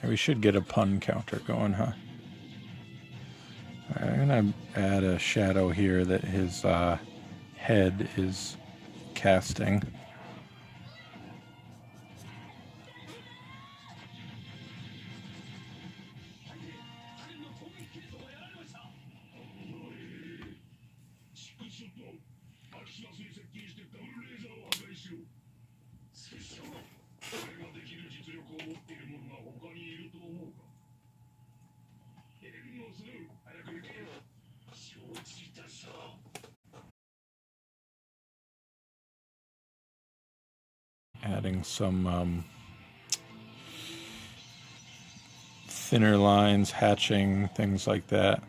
We should get a pun counter going, huh? All right, I'm going to add a shadow here that his head is casting. Adding some thinner lines, hatching, things like that,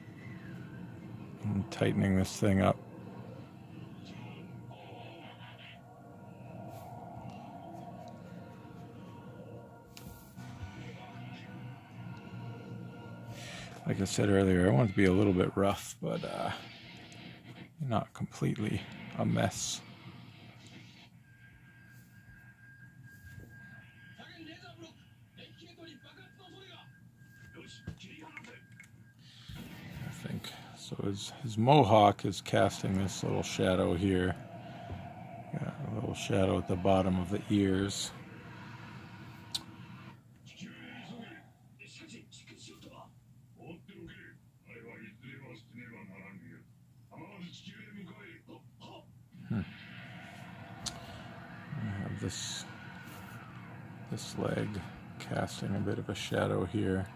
and tightening this thing up. Like I said earlier, I want it to be a little bit rough, but not completely a mess. I think so. His mohawk is casting this little shadow here. Got a little shadow at the bottom of the ears. I have this leg casting a bit of a shadow here.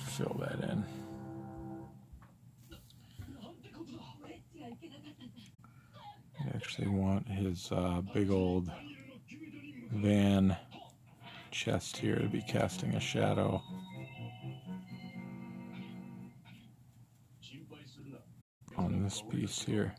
Fill that in. I actually want his big old van chest here to be casting a shadow. On this piece here.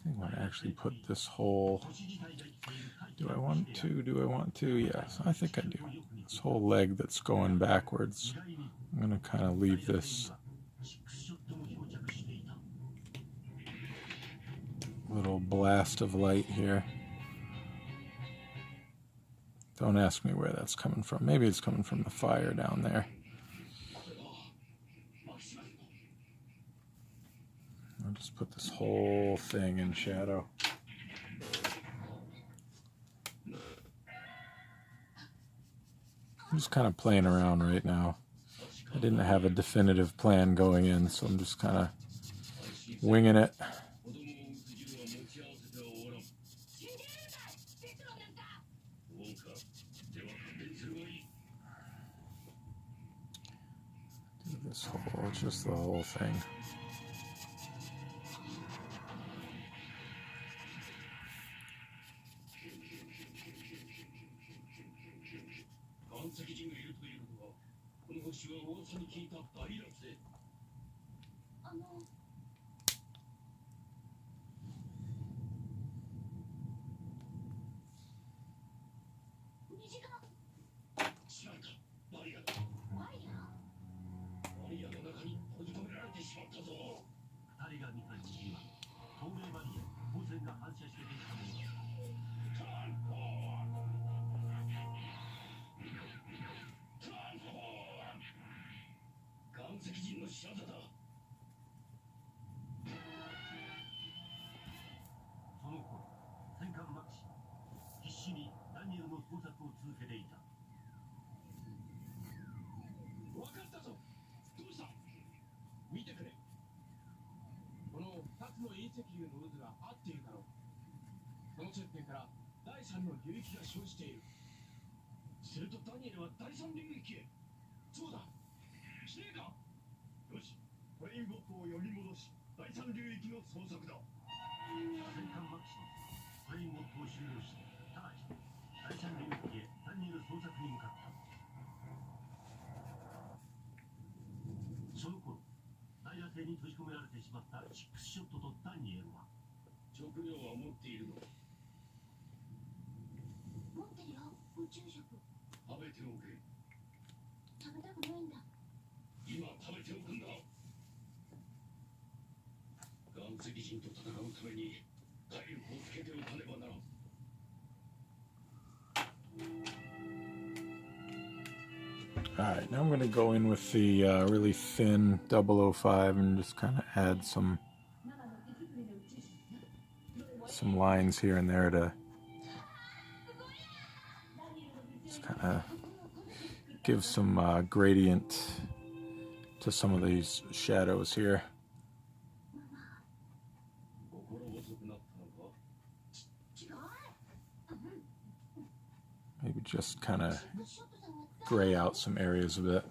I want to actually put this whole... Do I want to? Do I want to? Yes, I think I do. This whole leg that's going backwards, I'm going to kind of leave this little blast of light here. Don't ask me where that's coming from. Maybe it's coming from the fire down there. I'll just put this whole thing in shadow. I'm just kind of playing around right now. I didn't have a definitive plan going in, so I'm just kind of winging it. Do this whole, just the whole thing. Alright, now I'm going to go in with the really thin 005 and just kind of add some lines here and there to just kind of give some gradient to some of these shadows here. Maybe just kind of gray out some areas a bit.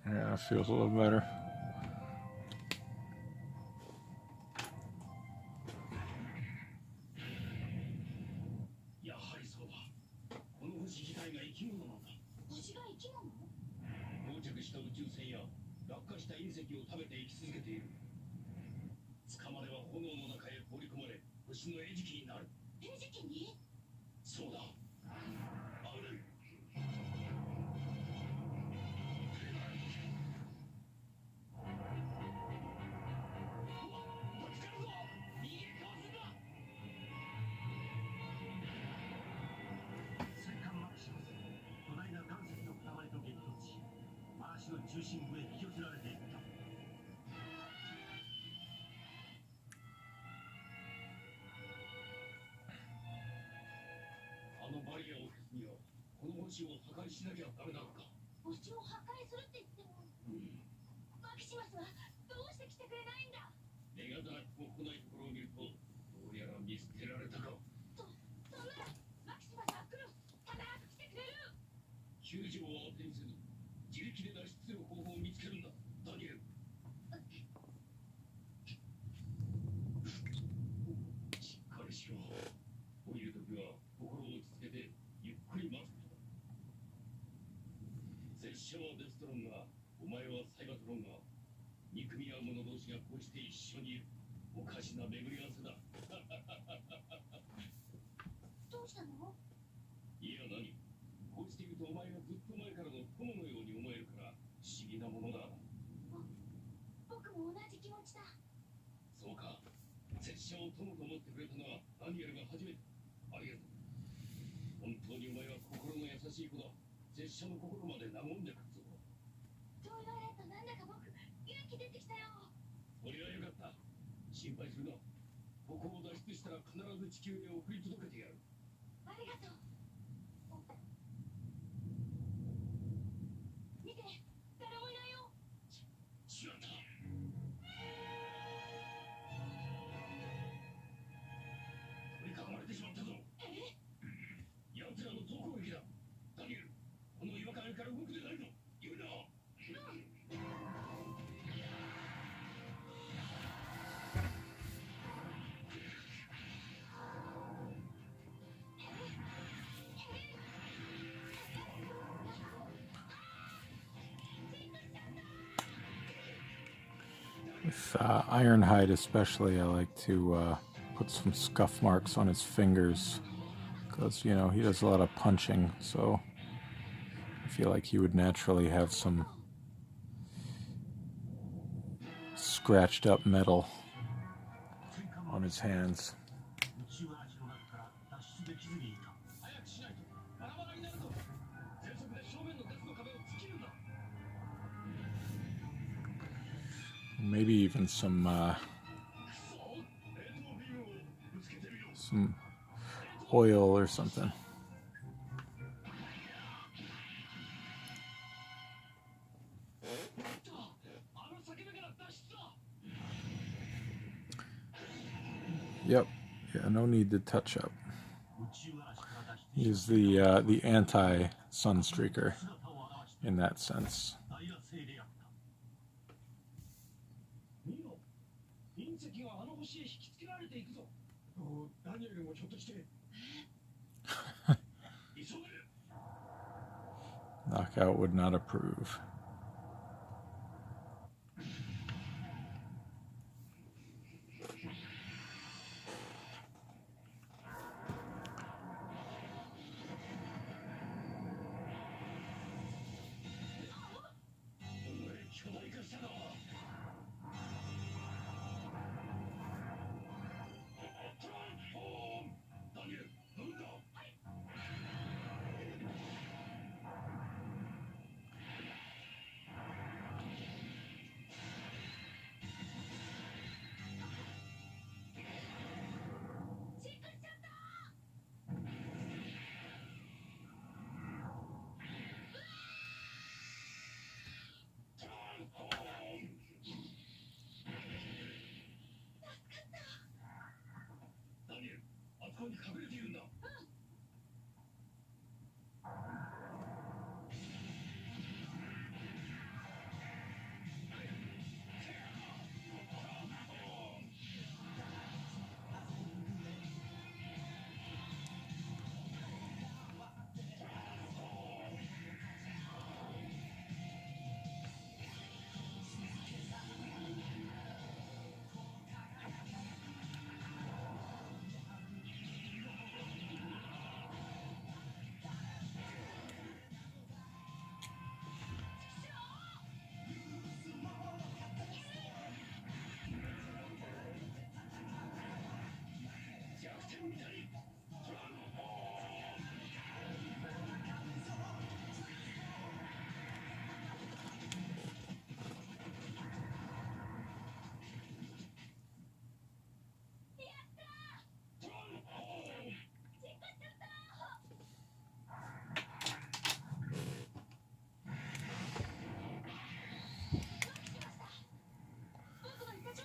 Yeah, feels a little better. 'With Ironhide especially, I like to put some scuff marks on his fingers because, you know, he does a lot of punching, so I feel like he would naturally have some scratched up metal on his hands. Maybe even some oil or something. Yep. Yeah, no need to touch up. He's the anti-Sunstreaker in that sense. Knockout would not approve.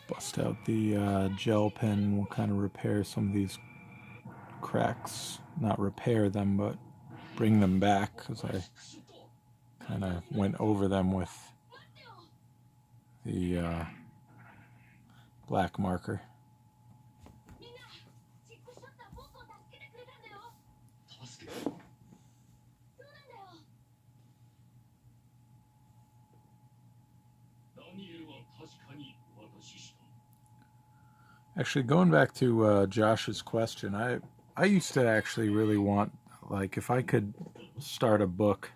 Bust out the gel pen. We'll kind of repair some of these cracks. Not repair them, but bring them back, because I kind of went over them with the black marker. Actually, going back to Josh's question, I used to actually really want, like, if I could start a book,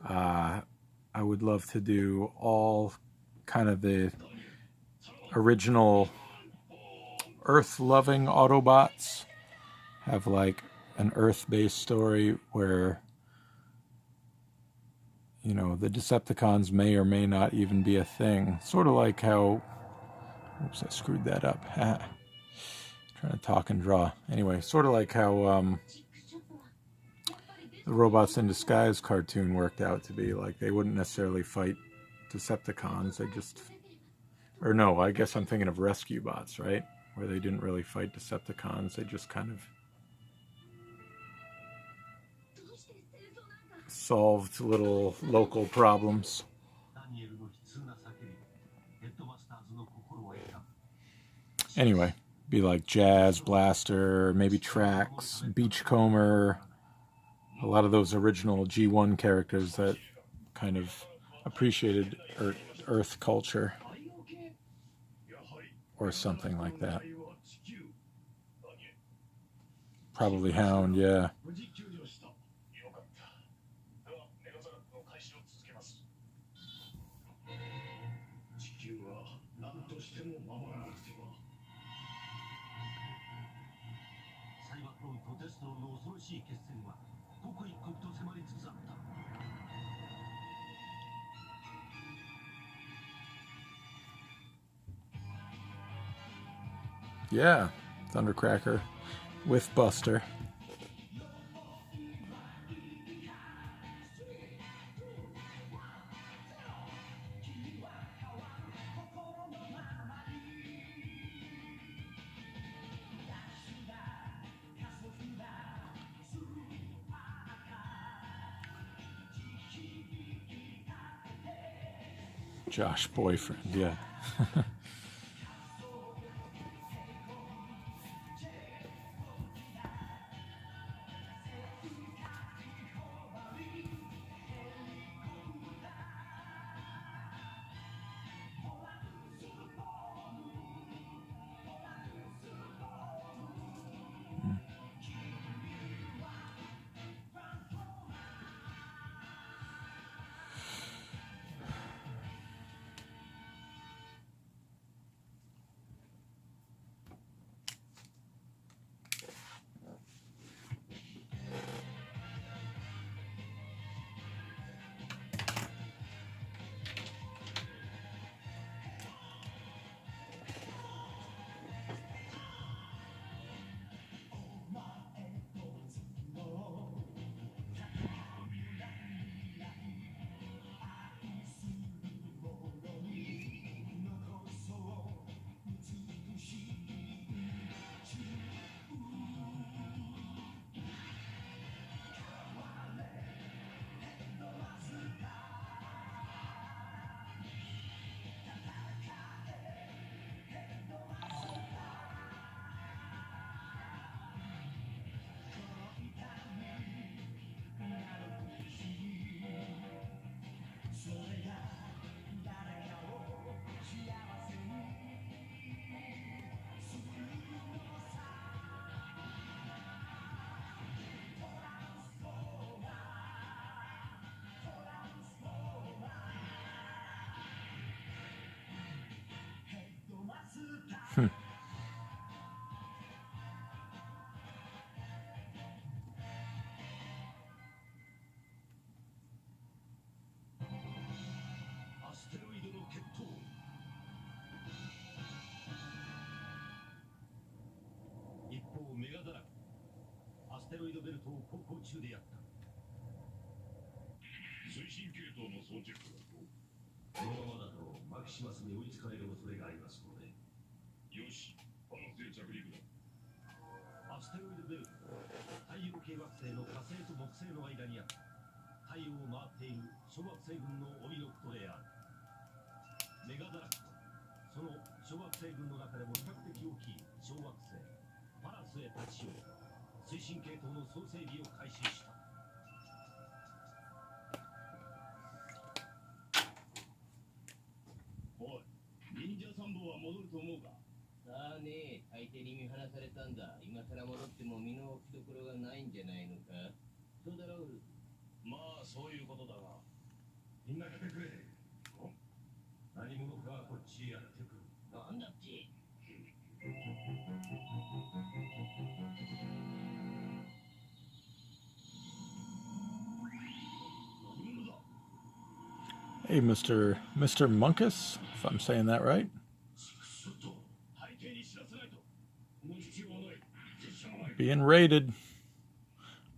I would love to do all kind of the original Earth-loving Autobots, have like an Earth-based story where, you know, the Decepticons may or may not even be a thing. Sort of like how, oops, I screwed that up. Trying to talk and draw. Anyway, sort of like how the Robots in Disguise cartoon worked out to be. Like, they wouldn't necessarily fight Decepticons. They just, or no, I guess I'm thinking of Rescue Bots, right? Where they didn't really fight Decepticons. They just kind of solved little local problems. Anyway, be like Jazz, Blaster, maybe Trax, Beachcomber, a lot of those original G1 characters that kind of appreciated Earth culture, or something like that. Probably Hound, yeah. Yeah, Thundercracker with Buster. Josh boyfriend, yeah. Hey, Mr. Munkus, if I'm saying that right. Being raided.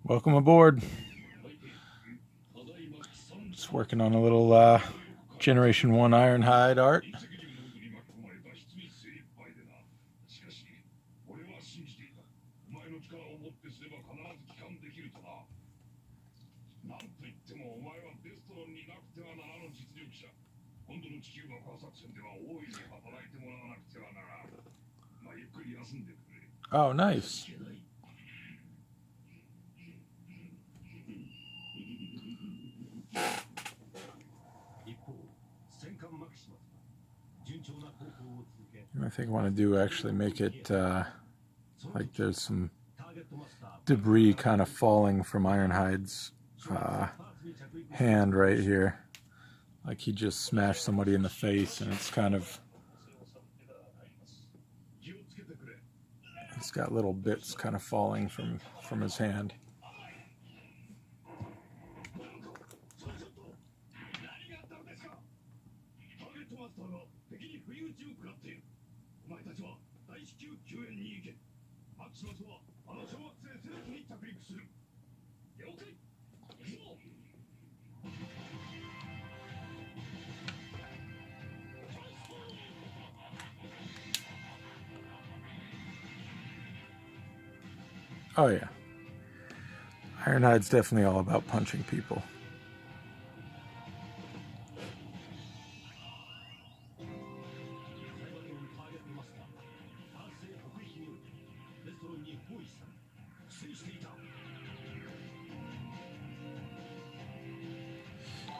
Welcome aboard. Just working on a little Generation 1 Ironhide art. Oh, nice. I think I want to do actually make it like there's some debris kind of falling from Ironhide's hand right here. Like he just smashed somebody in the face, and it's kind of, it's got little bits kind of falling from his hand. Oh yeah, Ironhide's definitely all about punching people.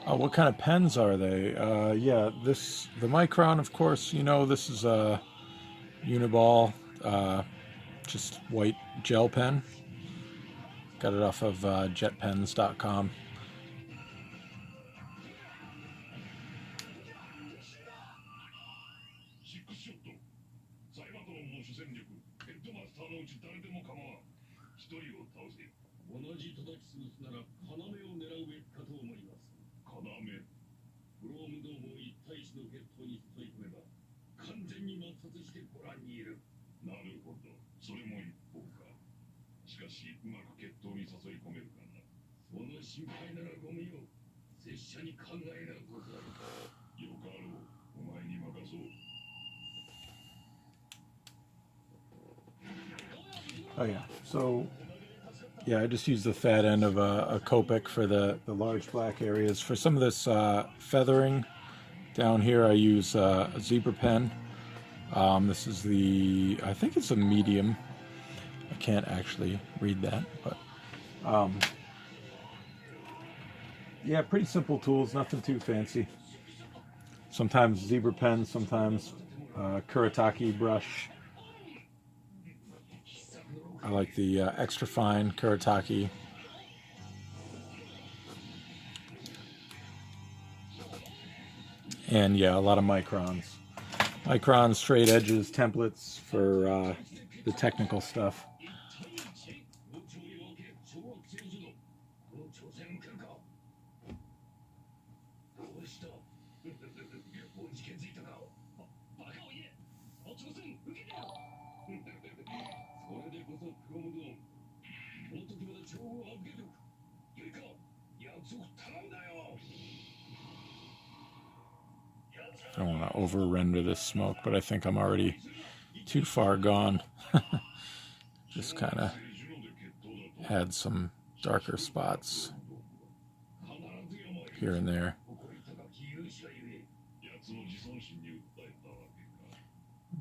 What kind of pens are they? Yeah, the Micron, of course, you know, this is a Uniball, just white gel pen. Got it off of jetpens.com. Oh yeah, so yeah, I just use the fat end of a Copic for the large black areas. For some of this feathering down here, I use a zebra pen. This is I think it's a medium. I can't actually read that, but yeah, pretty simple tools, nothing too fancy. Sometimes zebra pen, sometimes Kuretake brush. I like the extra fine Kuretake. And yeah, a lot of microns. Microns, straight edges, templates for the technical stuff. I don't want to over-render this smoke, but I think I'm already too far gone. Just kind of add some darker spots here and there.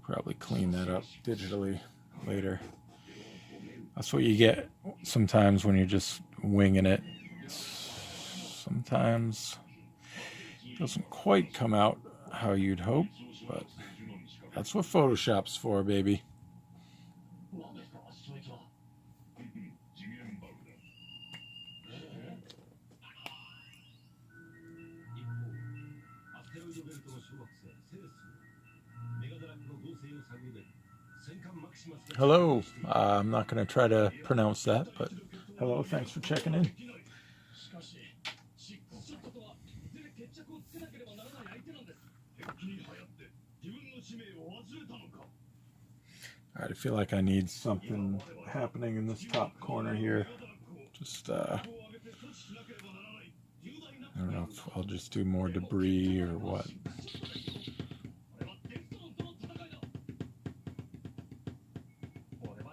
Probably clean that up digitally later. That's what you get sometimes when you're just winging it. Sometimes it doesn't quite come out how you'd hope, but that's what Photoshop's for, baby. Hello. I'm not going to try to pronounce that, but hello. Thanks for checking in. All right, I feel like I need something happening in this top corner here. Just, I don't know if I'll just do more debris or what.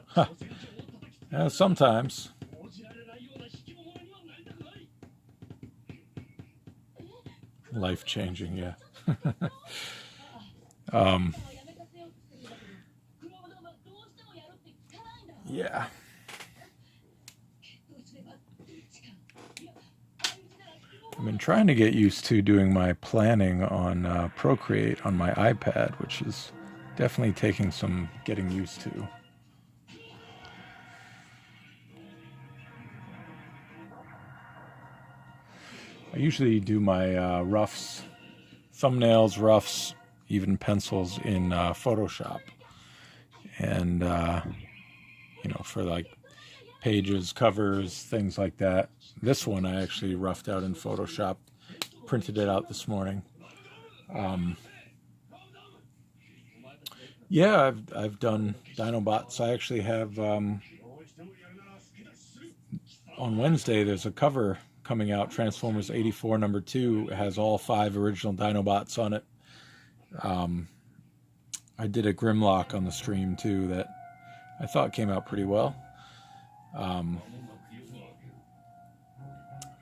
Huh. Yeah, sometimes. Life-changing, yeah. Yeah. I've been trying to get used to doing my planning on Procreate on my iPad, which is definitely taking some getting used to. I usually do my roughs, thumbnails, roughs, even pencils in Photoshop. And, you know, for like pages, covers, things like that. This one I actually roughed out in Photoshop, printed it out this morning. Yeah, I've done Dinobots. I actually have, on Wednesday, there's a cover coming out, Transformers 84 number 2. It has all 5 original Dinobots on it. I did a Grimlock on the stream too that I thought came out pretty well.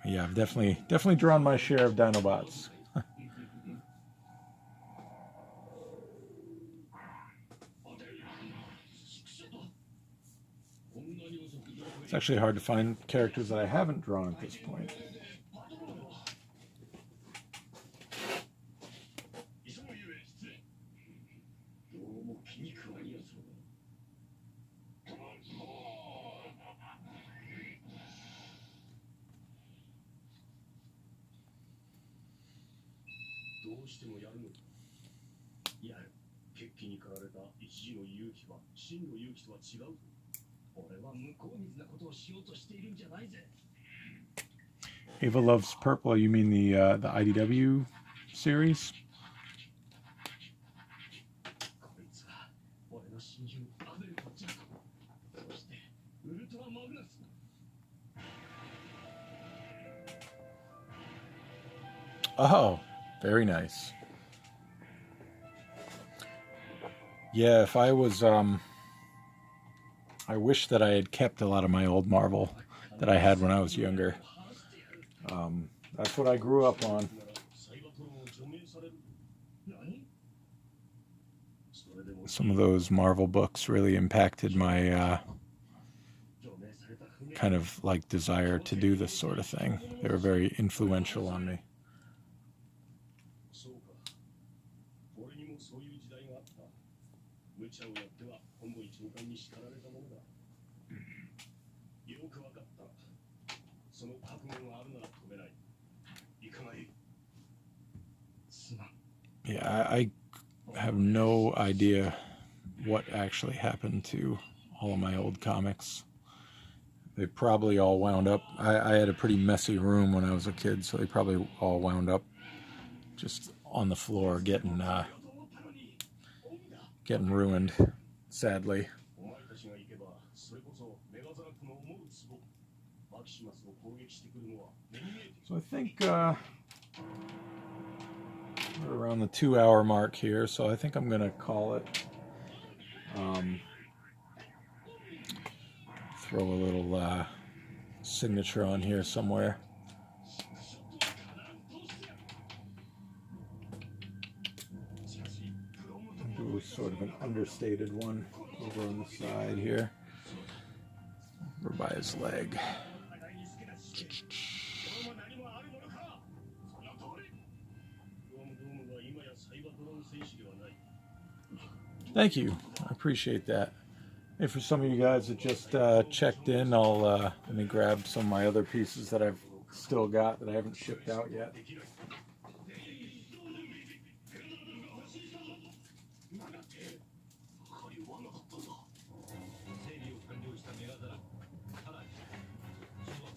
Yeah, I've definitely drawn my share of Dinobots. It's actually hard to find characters that I haven't drawn at this point. Ava Loves Purple. You mean the IDW series? Oh, very nice. Yeah, if I was, I wish that I had kept a lot of my old Marvel that I had when I was younger. That's what I grew up on. Some of those Marvel books really impacted my kind of like desire to do this sort of thing. They were very influential on me. Yeah, I have no idea what actually happened to all of my old comics. They probably all wound up, I had a pretty messy room when I was a kid, so they probably all wound up just on the floor getting ruined, sadly. So I think we're around the 2-hour mark here, so I think I'm going to call it. Throw a little signature on here somewhere. Do sort of an understated one over on the side here, over by his leg. Thank you. I appreciate that. Hey, for some of you guys that just checked in, I'll let me grab some of my other pieces that I've still got that I haven't shipped out yet.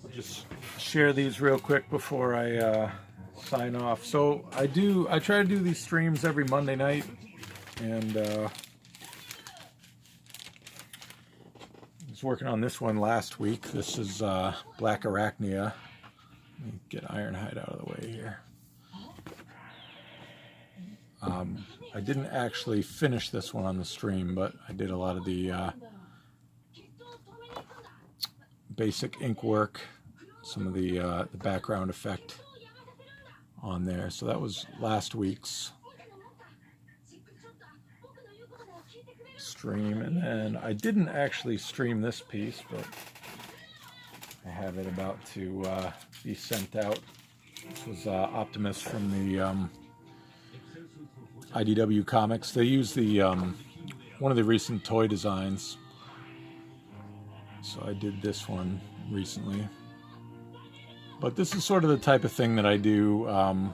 I'll just share these real quick before I sign off. So I try to do these streams every Monday night, and I was working on this one last week. This is Black Arachnia. Let me get Ironhide out of the way here. I didn't actually finish this one on the stream, but I did a lot of the basic ink work, some of the background effect on there. So that was last week's stream, and then I didn't actually stream this piece, but I have it about to be sent out. This was Optimus from the IDW Comics. They use the one of the recent toy designs, so I did this one recently. But this is sort of the type of thing that I do on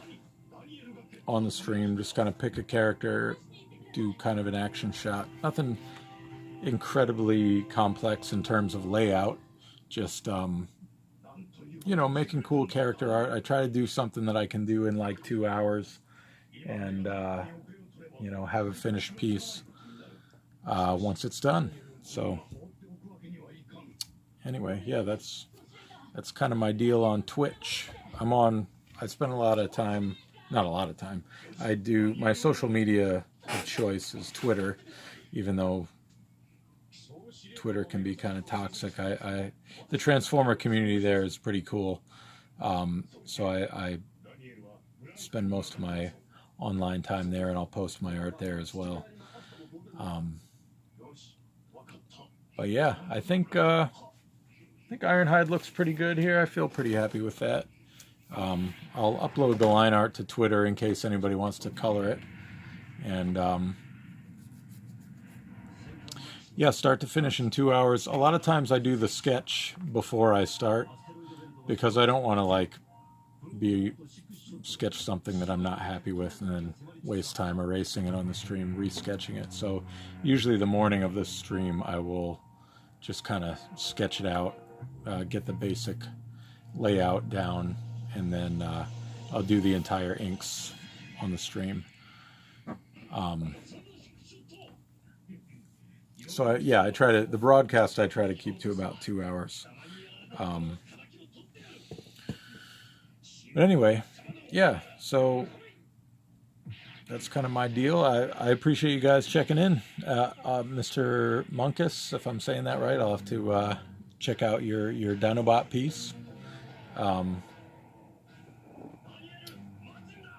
the stream. Just kind of pick a character, do kind of an action shot. Nothing incredibly complex in terms of layout. Just, you know, making cool character art. I try to do something that I can do in like 2 hours and, you know, have a finished piece once it's done. So, anyway, yeah, that's kind of my deal on Twitch. I spend a lot of time, not a lot of time, I do, my social media of choice is Twitter, even though Twitter can be kind of toxic. The Transformer community there is pretty cool. So I spend most of my online time there, and I'll post my art there as well. But yeah, I think Ironhide looks pretty good here. I feel pretty happy with that. I'll upload the line art to Twitter in case anybody wants to color it. And yeah, start to finish in 2 hours. A lot of times I do the sketch before I start, because I don't want to like sketch something that I'm not happy with and then waste time erasing it on the stream, resketching it. So usually the morning of this stream I will just kind of sketch it out, get the basic layout down, and then I'll do the entire inks on the stream. So yeah, I try to, the broadcast I try to keep to about 2 hours. But anyway, yeah, so that's kind of my deal. I appreciate you guys checking in. Mr. Munkus, if I'm saying that right, I'll have to check out your Dinobot piece.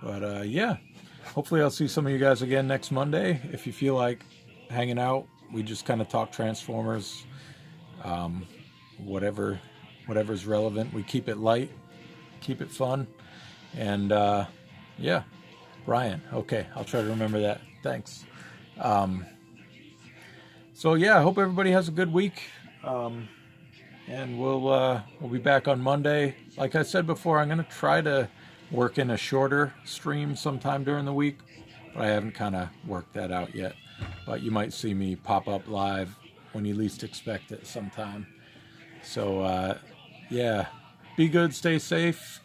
But yeah, hopefully I'll see some of you guys again next Monday. If you feel like hanging out, we just kind of talk Transformers, whatever's relevant. We keep it light, keep it fun, and yeah, Brian. Okay, I'll try to remember that. Thanks. So yeah, I hope everybody has a good week, and we'll be back on Monday. Like I said before, I'm going to try to work in a shorter stream sometime during the week, but I haven't kind of worked that out yet. But you might see me pop up live when you least expect it sometime. So yeah, be good, stay safe,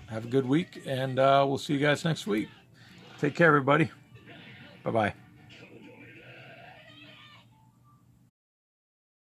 have a good week, and we'll see you guys next week. Take care, everybody. Bye-bye.